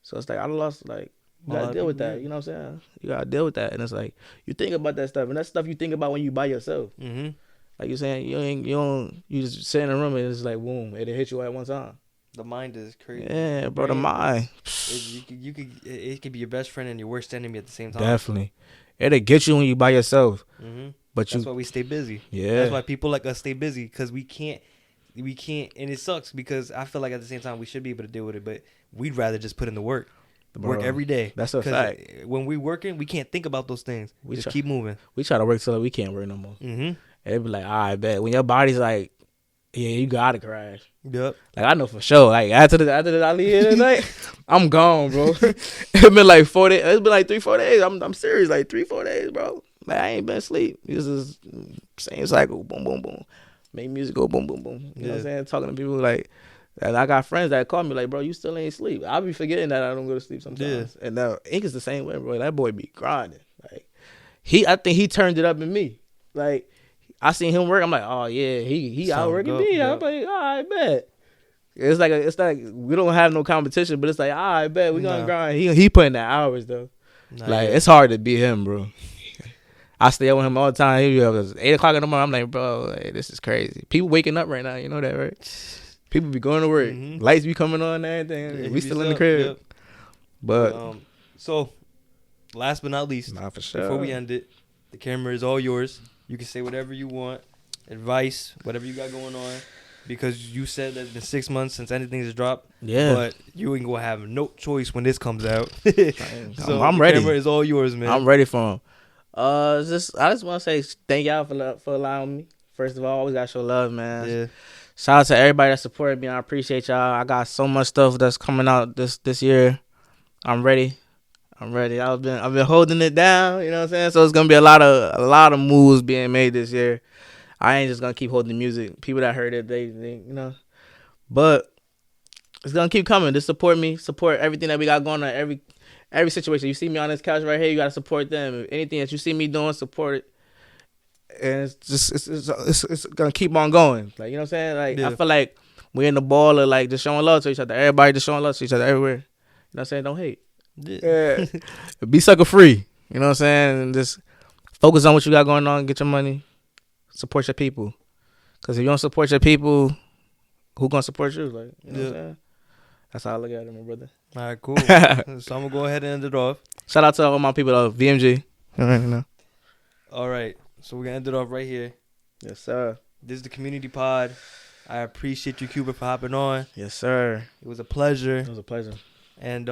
So it's like I lost. Like you gotta deal with that. You know what I'm saying? You gotta deal with that. And it's like you think about that stuff, and that's stuff you think about when you by yourself. Like you're saying, you just sit in a room and it's like boom, it'll hit you at one time. The mind is crazy. Yeah, bro. The mind. It could be your best friend and your worst enemy at the same time. Definitely, it'll get you when you by yourself. But that's why we stay busy. Yeah, that's why people like us stay busy because we can't, and it sucks because I feel like at the same time we should be able to deal with it, but we'd rather just put in the work every day. That's a fact. When we working, we can't think about those things. We just keep moving. We try to work till we can't work no more. And they be like, all right, bet. When your body's like, yeah, you gotta crash. Yep. Like I know for sure. Like after the I leave here tonight, I'm gone, bro. It's been like 4 days. It's been like 3-4 days. I'm serious. Like 3-4 days, bro. Like I ain't been asleep. This is same cycle. Boom, boom, boom. Make music go boom, boom, boom. You know what I'm saying? Talking to people like, and I got friends that call me like, bro, you still ain't sleep. I be forgetting that I don't go to sleep sometimes. Yeah. And now Ink is the same way, bro. That boy be grinding. Like I think he turned it up in me. Like I seen him work. I'm like, oh yeah, he outworking me. I'm like, all right, bet. It's like we don't have no competition, but it's like, all right, bet we gonna grind. He putting the hours though. It's hard to beat him, bro. I stay up with him all the time. He be up at 8 o'clock in the morning. I'm like, bro, hey, this is crazy. People waking up right now. You know that, right? People be going to work. Lights be coming on and everything. Yeah, we still in the crib. Yep. But so, last but not least, for sure. Before we end it, the camera is all yours. You can say whatever you want, advice, whatever you got going on. Because you said that in 6 months since anything has dropped. Yeah. But you ain't going to have no choice when this comes out. So I'm ready. The camera is all yours, man. I'm ready for him. I just want to say thank y'all for allowing me. First of all, always gotta show love, man. Yeah. Shout out to everybody that supported me. I appreciate y'all. I got so much stuff that's coming out this year. I'm ready. I've been holding it down. You know what I'm saying? So it's gonna be a lot of moves being made this year. I ain't just gonna keep holding the music. People that heard it, they but it's gonna keep coming. Just support me, support everything that we got going on. Every situation. You see me on this couch right here, you gotta support them. If anything that you see me doing, support it. And it's just it's gonna keep on going. Like, you know what I'm saying? Like, I feel like we're in the ball of like just showing love to each other. Everybody just showing love to each other everywhere. You know what I'm saying? Don't hate. Yeah. Be sucker free. You know what I'm saying? And just focus on what you got going on. Get your money. Support your people. Because if you don't support your people, who gonna support you? Like, you know what I'm saying? That's how I look at it, my brother. All right, cool. So I'm gonna go ahead and end it off. Shout out to all my people though. VMG. You know. All right. So we're gonna end it off right here. Yes, sir. This is the community pod. I appreciate you, Cuba, for hopping on. Yes, sir. It was a pleasure. It was a pleasure. And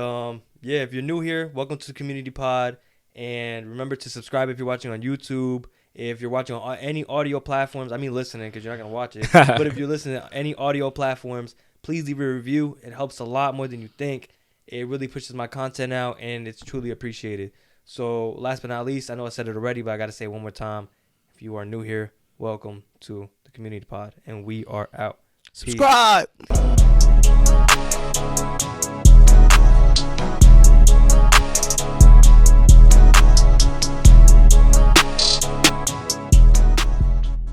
yeah, if you're new here, welcome to the community pod. And remember to subscribe if you're watching on YouTube. If you're watching on any audio platforms, I mean listening because you're not going to watch it. But if you're listening to any audio platforms, please leave a review. It helps a lot more than you think. It really pushes my content out, and it's truly appreciated. So last but not least, I know I said it already, but I got to say it one more time. If you are new here, welcome to the community pod, and we are out. Peace. Subscribe.